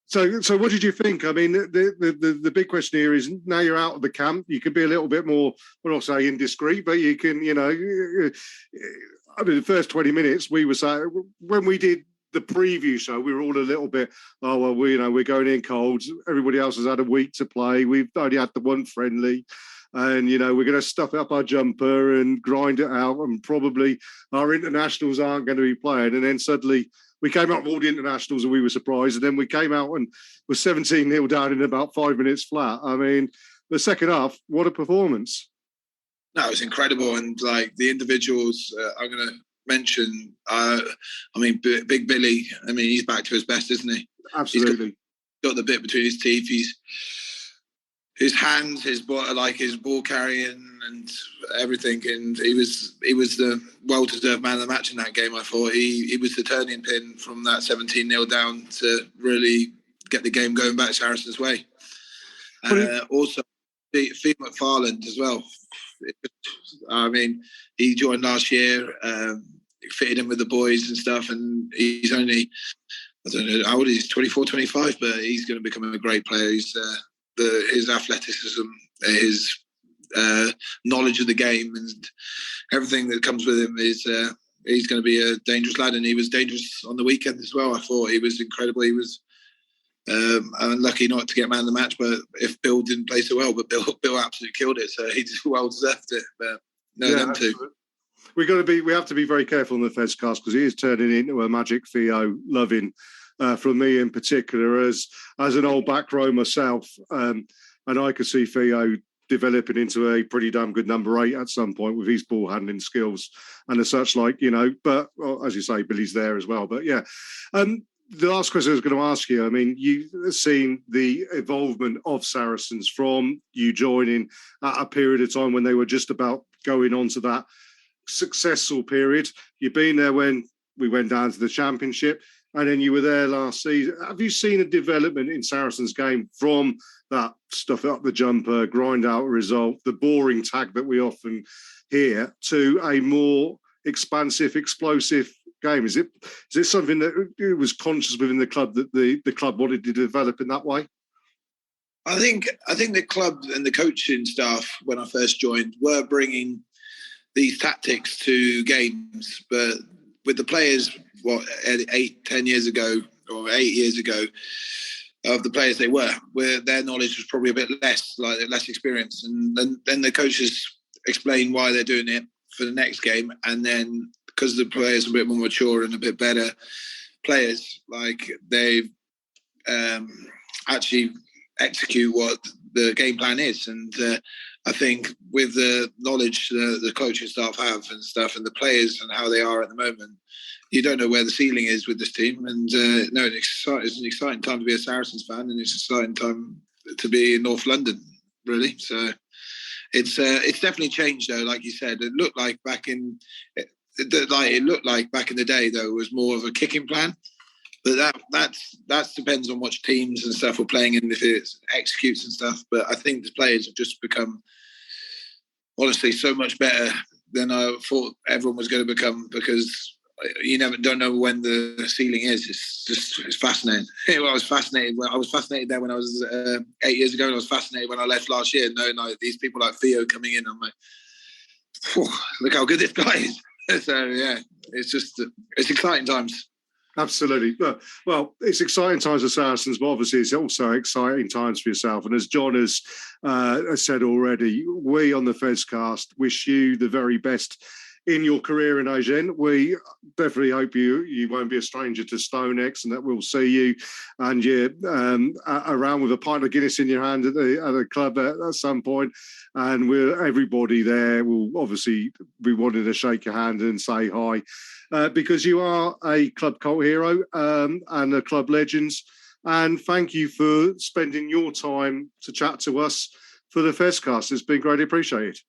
So what did you think? I mean, the big question here is now you're out of the camp, you can be a little bit more, well, not say indiscreet, but you can, I mean, the first 20 minutes, we were saying, when we did the preview show, we were all a little bit, we're going in cold. Everybody else has had a week to play. We've only had the one friendly. And, we're going to stuff up our jumper and grind it out. And probably our internationals aren't going to be playing. And then suddenly we came out with all the internationals and we were surprised. And then we came out and were 17-0 down in about 5 minutes flat. I mean, the second half, what a performance. No, it was incredible. And like the individuals I'm going to mention, Big Billy, I mean, he's back to his best, isn't he? Absolutely. He's got the bit between his teeth. His hands, his ball carrying and everything. And he was the well-deserved man of the match in that game, I thought. He was the turning pin from that 17-0 down to really get the game going back Saracens' way. Also, Fee McFarland as well. I mean, he joined last year, fitted in with the boys and stuff, and he's only, I don't know how old he is, 24, 25, but he's going to become a great player. His athleticism, his knowledge of the game and everything that comes with him is he's going to be a dangerous lad, and he was dangerous on the weekend as well. I thought he was incredible. He was unlucky not to get man of the match, but if Bill didn't play so well, but Bill absolutely killed it, so he just well deserved it. But them two. We have to be very careful on the Fezcast because it is turning into a Magic Theo loving from me in particular as an old back row myself, and I could see Theo developing into a pretty damn good number 8 at some point with his ball handling skills and as such, but as you say, Billy's there as well. But yeah, the last question I was going to ask you, I mean, you've seen the evolvement of Saracens from you joining at a period of time when they were just about going on to that successful period. You've been there when we went down to the Championship, and then you were there last season. Have you seen a development in Saracens' game from that stuff up the jumper, grind out a result, the boring tag that we often hear, to a more expansive, explosive game? Is it something that it was conscious within the club that the club wanted to develop in that way? I think the club and the coaching staff, when I first joined, were bringing these tactics to games, but with the players, 10 years ago or 8 years ago, of the players they were, where their knowledge was probably a bit less experience, and then the coaches explain why they're doing it for the next game, and then because the players are a bit more mature and a bit better players, like they actually execute what the game plan is. And I think with the knowledge the coaching staff have and stuff, and the players and how they are at the moment, you don't know where the ceiling is with this team. And it's an exciting time to be a Saracens fan, and it's an exciting time to be in North London, really. So it's definitely changed, though. Like you said, it looked like back in like it looked like back in the day, though, it was more of a kicking plan. But that depends on which teams and stuff we're playing and if it executes and stuff. But I think the players have just become, honestly, so much better than I thought everyone was going to become, because you don't know when the ceiling is. It's fascinating. I was fascinated there when I was 8 years ago, and I was fascinated when I left last year, knowing like these people like Theo coming in. I'm like, look how good this guy is. So yeah, it's exciting times. Absolutely. Well, it's exciting times for Saracens, but obviously it's also exciting times for yourself. And as John has said already, we on the Fezcast wish you the very best in your career in Agen. We definitely hope you won't be a stranger to StoneX, and that we'll see you and you're around with a pint of Guinness in your hand at the club at some point. And everybody there will obviously be wanting to shake your hand and say hi. Because you are a club cult hero and a club legends. And thank you for spending your time to chat to us for the Fezcast. It's been greatly appreciated.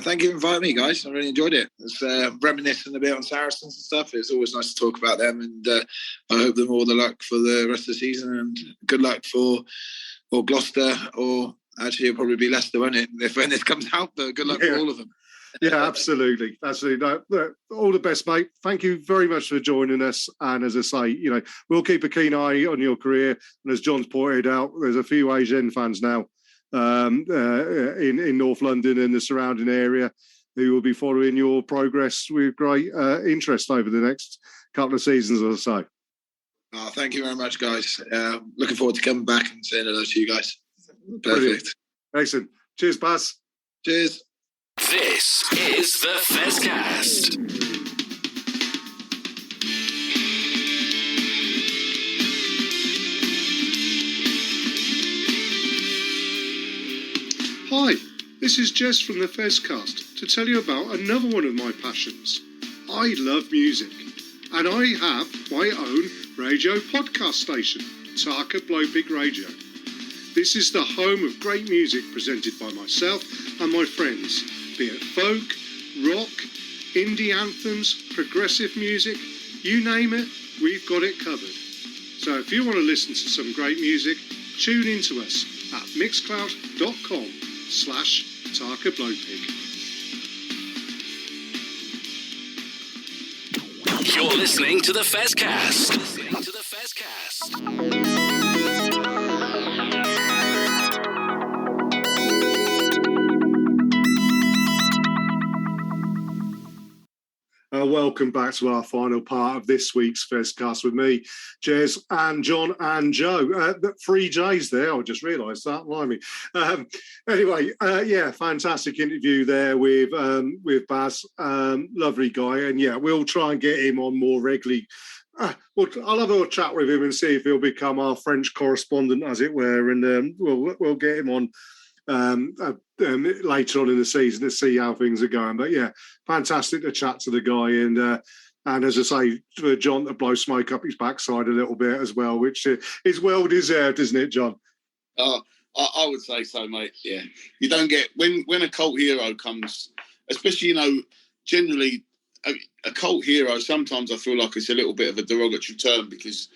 Thank you for inviting me, guys. I really enjoyed it. It's reminiscing a bit on Saracens and stuff. It's always nice to talk about them, and I hope them all the luck for the rest of the season, and good luck for Gloucester, or actually it'll probably be Leicester, won't it, when this comes out, but good luck for all of them. Yeah, absolutely. No, all the best, mate. Thank you very much for joining us. And as I say, we'll keep a keen eye on your career. And as John's pointed out, there's a few Agen fans now in North London and the surrounding area who will be following your progress with great interest over the next couple of seasons or so. Oh, thank you very much, guys. Looking forward to coming back and saying hello to you guys. Perfect. Brilliant. Excellent. Cheers, Baz. Cheers. This is the Fezcast. Hi, this is Jez from the Fezcast to tell you about another one of my passions. I love music, and I have my own radio podcast station, Tarka Blowpig Radio. This is the home of great music presented by myself and my friends, be it folk, rock, indie anthems, progressive music, you name it, we've got it covered. So if you want to listen to some great music, tune in to us at mixcloud.com/TarkaBlowpig. You're listening to the Fezcast. Welcome back to our final part of this week's Fezcast with me, Jez, and Jon and Jo. 3 J's there, I just realised that, blimey. Anyway, fantastic interview there with Baz. Lovely guy, and we'll try and get him on more regularly. I'll have a chat with him and see if he'll become our French correspondent, as it were, and we'll get him on later on in the season to see how things are going. But fantastic to chat to the guy, and as I say, for Jon to blow smoke up his backside a little bit as well, which is well deserved, isn't it, Jon? I would say so, mate. Yeah, you don't get when a cult hero comes, especially generally a cult hero. Sometimes I feel like it's a little bit of a derogatory term because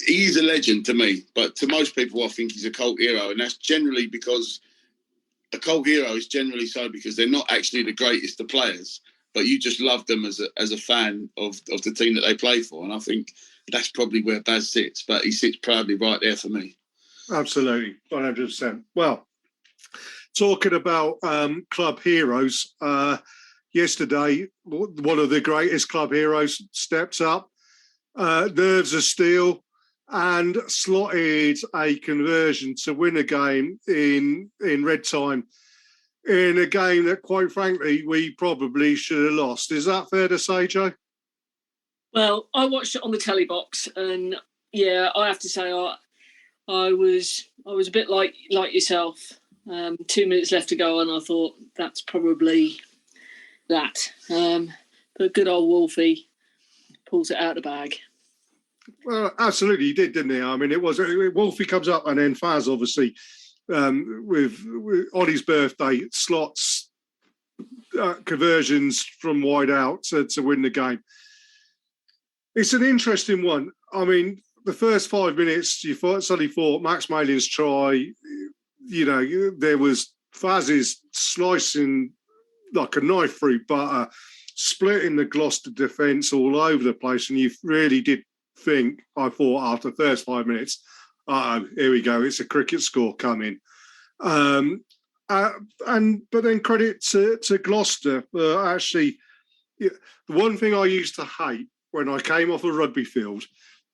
he's a legend to me, but to most people, I think he's a cult hero, and that's generally because a cult hero is generally so because they're not actually the greatest of players, but you just love them as a fan of the team that they play for, and I think that's probably where Baz sits, but he sits proudly right there for me. Absolutely, 100%. Well, talking about club heroes, yesterday, one of the greatest club heroes stepped up, nerves of steel, and slotted a conversion to win a game in red time in a game that, quite frankly, we probably should have lost. Is that fair to say, Jo? Well, I watched it on the telly box, and I have to say I was a bit like yourself. 2 minutes left to go, and I thought that's probably that. But good old Wolfie pulls it out of the bag. Well, absolutely, he did, didn't he? I mean, Wolfie comes up, and then Faz, obviously, with on his birthday, slots conversions from wide out to win the game. It's an interesting one. I mean, the first 5 minutes, you suddenly thought Max Malin's try, there was Faz's slicing like a knife through butter, splitting the Gloucester defence all over the place, and you really did think, I thought, after the first 5 minutes, here we go, it's a cricket score coming. But then credit to Gloucester for actually, the one thing I used to hate when I came off a rugby field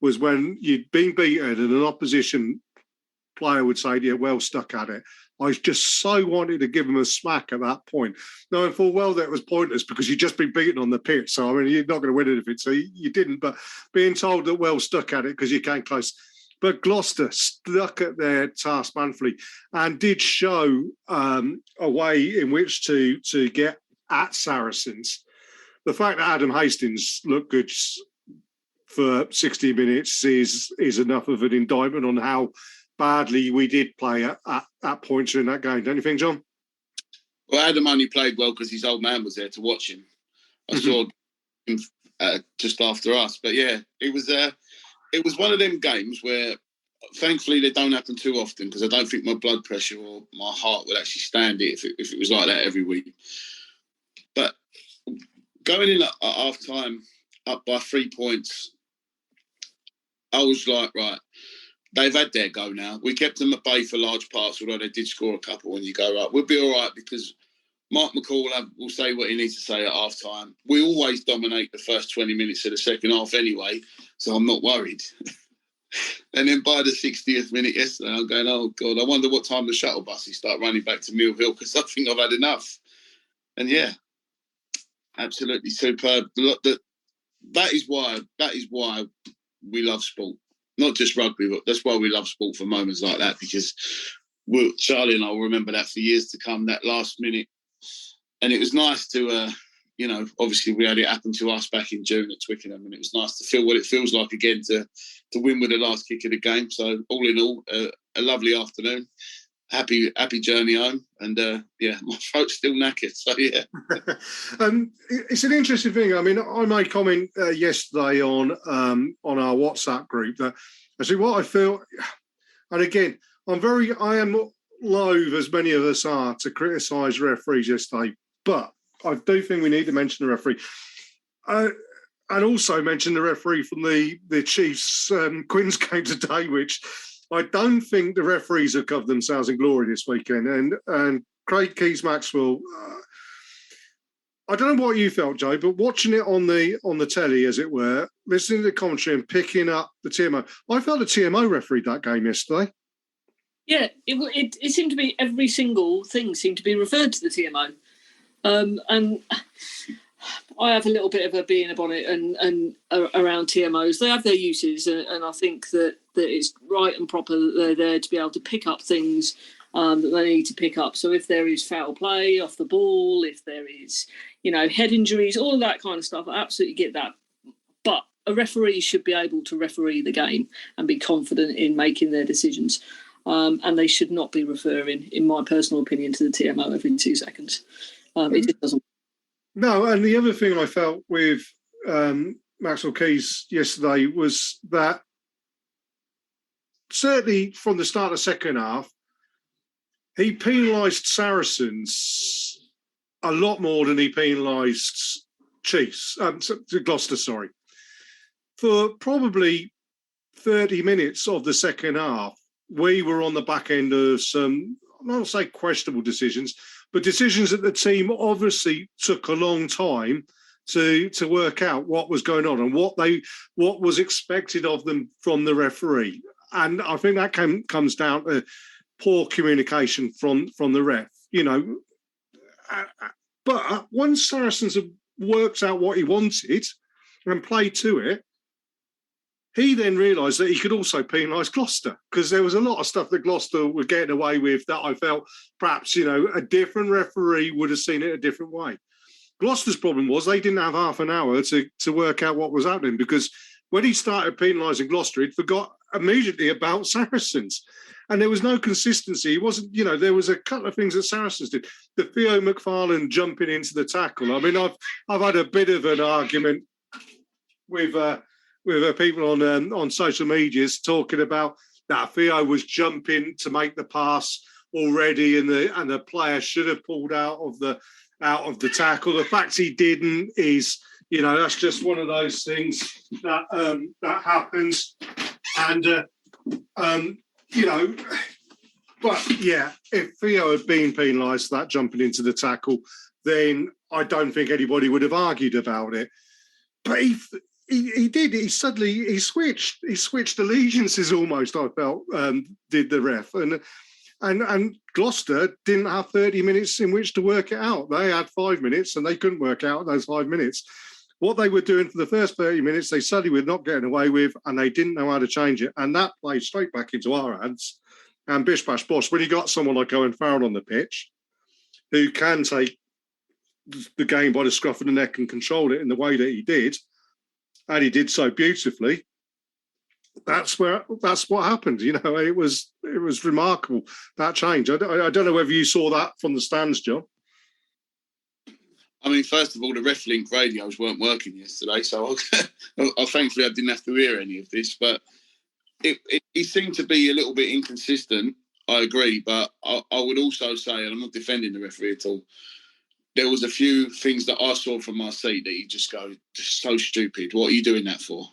was when you'd been beaten and an opposition player would say, yeah, well stuck at it. I just so wanted to give them a smack at that point, knowing full well that it was pointless because you'd just been beaten on the pitch. So, I mean, you're not going to win anything. So you didn't. But being told that well stuck at it because you came close. But Gloucester stuck at their task manfully and did show a way in which to get at Saracens. The fact that Adam Hastings looked good for 60 minutes is enough of an indictment on how badly we did play at points in that game. Don't you think, John? Well, Adam only played well because his old man was there to watch him. I saw him just after us. But yeah, it was one of them games where thankfully they don't happen too often because I don't think my blood pressure or my heart would actually stand it if it was like that every week. But going in at half time up by 3 points, I was like, right, they've had their go now. We kept them at bay for large parts, although they did score a couple. And you go, right, we'll be all right because Mark McCall will say what he needs to say at half time. We always dominate the first 20 minutes of the second half anyway, so I'm not worried. And then by the 60th minute yesterday, I'm going, oh, God, I wonder what time the shuttle buses start running back to Mill Hill because I think I've had enough. And, yeah, absolutely superb. That is why we love sport. Not just rugby, but that's why we love sport for moments like that because Charlie and I will remember that for years to come, that last minute. And it was nice to, obviously we had it happen to us back in June at Twickenham, and it was nice to feel what it feels like again to win with the last kick of the game. So all in all, a lovely afternoon. Happy journey home. And, my throat's still knackered. So, yeah. It's an interesting thing. I mean, I made comment yesterday on our WhatsApp group that actually what I feel, and again, I am loath, as many of us are, to criticise referees yesterday, but I do think we need to mention the referee. And also mention the referee from the Chiefs Quins game today, which I don't think the referees have covered themselves in glory this weekend. And Craig Keys-Maxwell, I don't know what you felt, Joe, but watching it on the telly, as it were, listening to the commentary and picking up the TMO, I felt the TMO refereed that game yesterday. Yeah, it seemed to be every single thing seemed to be referred to the TMO. And I have a little bit of a bee in a bonnet and around TMOs. They have their uses, and I think that it's right and proper that they're there to be able to pick up things that they need to pick up. So if there is foul play off the ball, if there is, head injuries, all of that kind of stuff, I absolutely get that. But a referee should be able to referee the game and be confident in making their decisions. And they should not be referring, in my personal opinion, to the TMO every 2 seconds. It just doesn't. No, and the other thing I felt with Maxwell Keys yesterday was that certainly from the start of the second half, he penalised Saracens a lot more than he penalised Chiefs, Gloucester, sorry. For probably 30 minutes of the second half, we were on the back end of some, I don't want to say questionable decisions, but decisions that the team obviously took a long time to work out what was going on and what was expected of them from the referee. And I think that comes down to poor communication from the ref, But once Saracens have worked out what he wanted and played to it, he then realised that he could also penalise Gloucester because there was a lot of stuff that Gloucester were getting away with that I felt perhaps, a different referee would have seen it a different way. Gloucester's problem was they didn't have half an hour to work out what was happening because when he started penalising Gloucester, he'd forgot immediately about Saracens. And there was no consistency. It wasn't, there was a couple of things that Saracens did. The Theo McFarlane jumping into the tackle. I mean, I've had a bit of an argument with people on social medias talking about that Theo was jumping to make the pass already, and the player should have pulled out of the tackle. The fact he didn't is, that's just one of those things that happens. And but yeah, if Theo had been penalised for that jumping into the tackle, then I don't think anybody would have argued about it. But he did. He switched allegiances almost. I felt did the ref, and Gloucester didn't have 30 minutes in which to work it out. They had 5 minutes, and they couldn't work out those 5 minutes. What they were doing for the first 30 minutes, they suddenly were not getting away with, and they didn't know how to change it. And that played straight back into our hands. And bish bash bosh, when you got someone like Owen Farrell on the pitch, who can take the game by the scruff of the neck and control it in the way that he did, and he did so beautifully, that's what happened. It was remarkable, that change. I don't know whether you saw that from the stands, John. I mean, first of all, the RefLink radios weren't working yesterday, so thankfully I didn't have to hear any of this. But he seemed to be a little bit inconsistent, I agree. But I would also say, and I'm not defending the referee at all, there was a few things that I saw from my seat that you just go, just so stupid. What are you doing that for?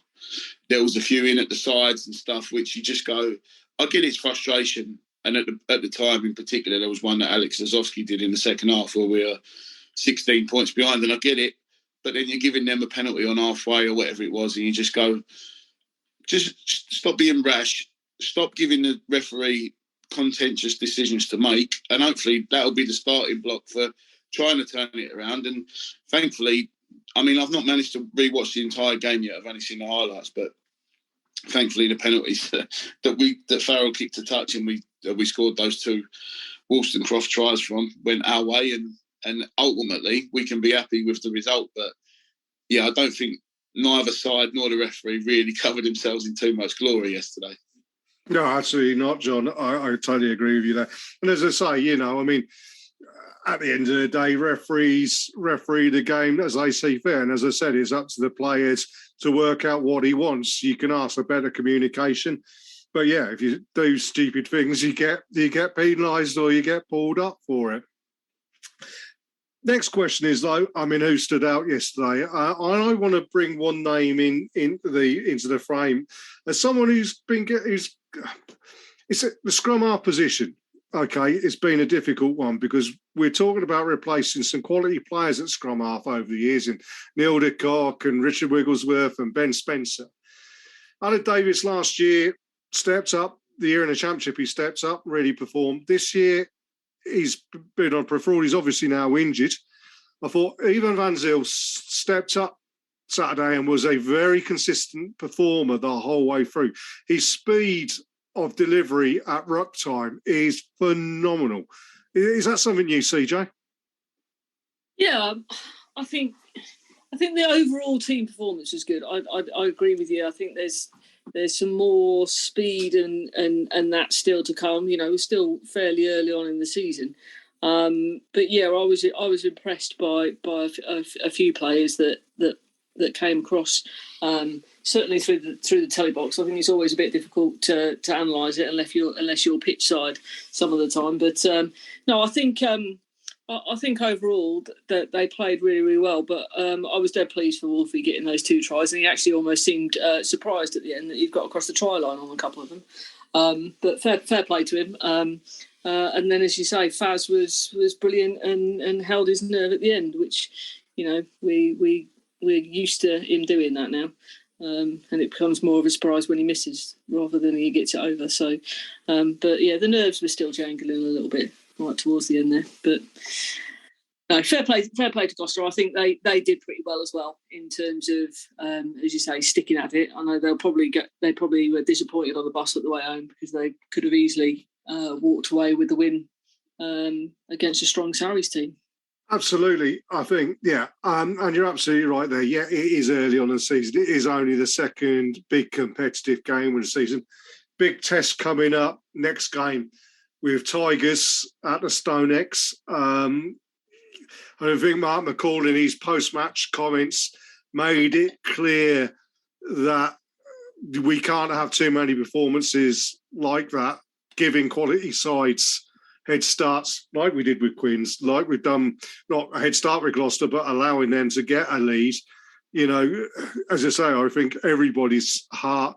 There was a few in at the sides and stuff, which you just go, I get its frustration. And at the time in particular, there was one that Alex Lazowski did in the second half where we were 16 points behind, and I get it, but then you're giving them a penalty on halfway or whatever it was, and you just go, just stop being rash, stop giving the referee contentious decisions to make, and hopefully that'll be the starting block for trying to turn it around. And thankfully, I mean, I've not managed to rewatch the entire game yet, I've only seen the highlights, but thankfully the penalties that Farrell kicked a touch and we scored those two Wollstonecroft tries from went our way, and ultimately we can be happy with the result. But yeah, I don't think neither side nor the referee really covered themselves in too much glory yesterday. No, absolutely not, John. I totally agree with you there. And as I say, I mean, at the end of the day, referees referee the game as they see fit. And as I said, it's up to the players to work out what he wants. You can ask for better communication. But yeah, if you do stupid things, you get penalised or you get pulled up for it. Next question is, though, I mean, who stood out yesterday? I want to bring one name into the frame as someone it's the scrum half position. Okay, it's been a difficult one because we're talking about replacing some quality players at scrum half over the years in Neil de Kock and Richard Wigglesworth and Ben Spencer. Alan Davis last year stepped up. The year in the championship, he stepped up, really performed. This year, he's been on peripheral. He's obviously now injured. I thought Ivan Van Zyl stepped up Saturday and was a very consistent performer the whole way through. His speed of delivery at ruck time is phenomenal. Is that something you see, Jay? Yeah, I think the overall team performance is good. I agree with you. I think there's some more speed and that still to come. We're still fairly early on in the season, but yeah, I was impressed by a few players that came across. Certainly through the telly box. I think it's always a bit difficult to analyse it unless you're pitch side some of the time. But no, I think overall that they played really, really well. But I was dead pleased for Wolfie getting those two tries, and he actually almost seemed surprised at the end that he'd got across the try line on a couple of them. But fair play to him. And then, as you say, Faz was brilliant and held his nerve at the end, which we're used to him doing that now. And it becomes more of a surprise when he misses rather than he gets it over. So, but yeah, the nerves were still jangling a little bit right towards the end there. But no, fair play to Gloucester. I think they did pretty well as well in terms of, as you say, sticking at it. I know they probably were disappointed on the bus at the way home because they could have easily walked away with the win against a strong Sarries team. Absolutely, I think, yeah, and you're absolutely right there. Yeah, it is early on in the season. It is only the second big competitive game of the season. Big test coming up next game with Tigers at the StoneX. I think Mark McCall in his post-match comments made it clear that we can't have too many performances like that, giving quality sides head starts like we did with Quins, like we've done, not a head start with Gloucester, but allowing them to get a lead. You know, as I say, I think everybody's heart,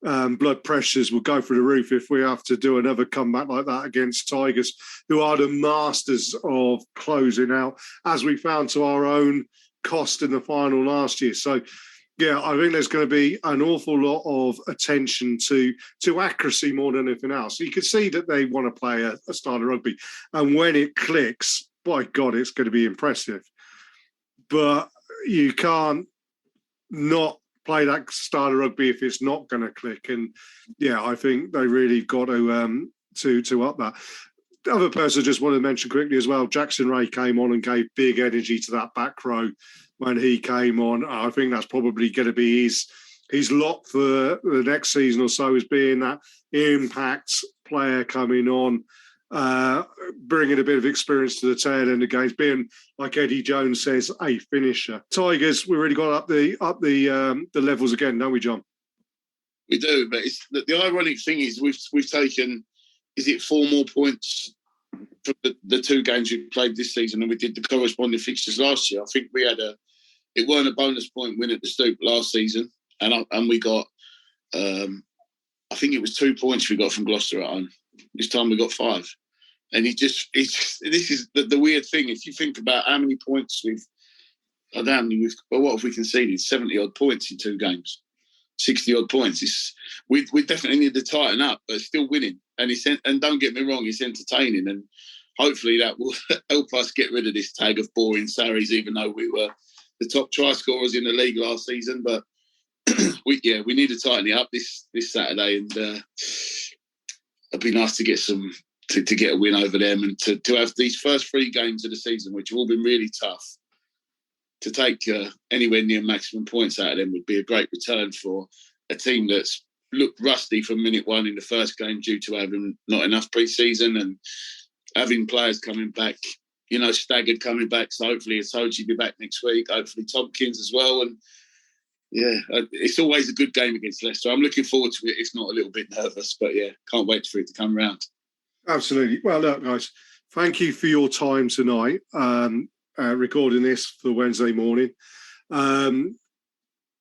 blood pressures will go through the roof if we have to do another comeback like that against Tigers, who are the masters of closing out, as we found to our own cost in the final last year. So, yeah, I think there's going to be an awful lot of attention to accuracy more than anything else. You can see that they want to play a style of rugby. And when it clicks, by God, it's going to be impressive. But you can't not play that style of rugby if it's not going to click. And, yeah, I think they really got to up that. The other person I just wanted to mention quickly as well, Jackson Ray came on and gave big energy to that back row when he came on. I think that's probably going to be his lot for the next season or so, as being that impact player coming on, bringing a bit of experience to the tail end of games, being, like Eddie Jones says, a finisher. Tigers, we really got up the levels again, don't we, John? We do, but it's the ironic thing is we've taken, is it 4 more points from the 2 games we played this season than we did the corresponding fixtures last year. I think we had it weren't a bonus point win at the Stoop last season, and we got, I think it was 2 points we got from Gloucester at home. This time we got 5, and this is the weird thing. If you think about how many points what have we conceded? 70 odd points in 2 games, 60 odd points. We definitely need to tighten up, but still winning. And don't get me wrong, it's entertaining, and hopefully that will help us get rid of this tag of boring Sarries, even though we were the top try scorers in the league last season. But we need to tighten it up this Saturday, and it'd be nice to get to get a win over them, and to have these first 3 games of the season, which have all been really tough, to take anywhere near maximum points out of them would be a great return for a team that's looked rusty from minute 1 in the first game due to having not enough pre-season and having players coming back, staggered coming back. So hopefully Itoji will be back next week, hopefully Tompkins as well. And yeah, it's always a good game against Leicester. I'm looking forward to it, if not a little bit nervous, but yeah, can't wait for it to come round. Absolutely. Well, look, guys, thank you for your time tonight, recording this for Wednesday morning.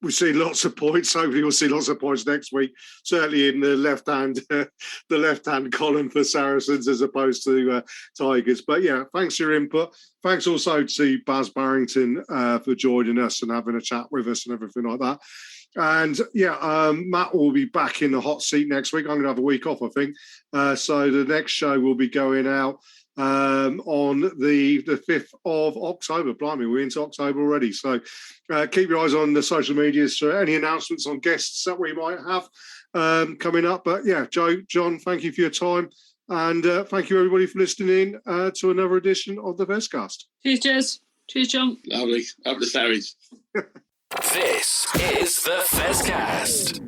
We've seen lots of points. Hopefully we'll see lots of points next week, certainly in the left-hand column for Saracens as opposed to Tigers. But yeah, thanks for your input. Thanks also to Bazz Barrington for joining us and having a chat with us and everything like that. And yeah, Matt will be back in the hot seat next week. I'm going to have a week off, I think. So the next show will be going out on the 5th of October. Blimey, we're into October already. So keep your eyes on the social medias for any announcements on guests that we might have coming up. But yeah, Joe, John, thank you for your time. And thank you, everybody, for listening to another edition of the Fezcast. Cheers, Jez. Cheers, John. Lovely. Up the Sarries. This is the Fezcast.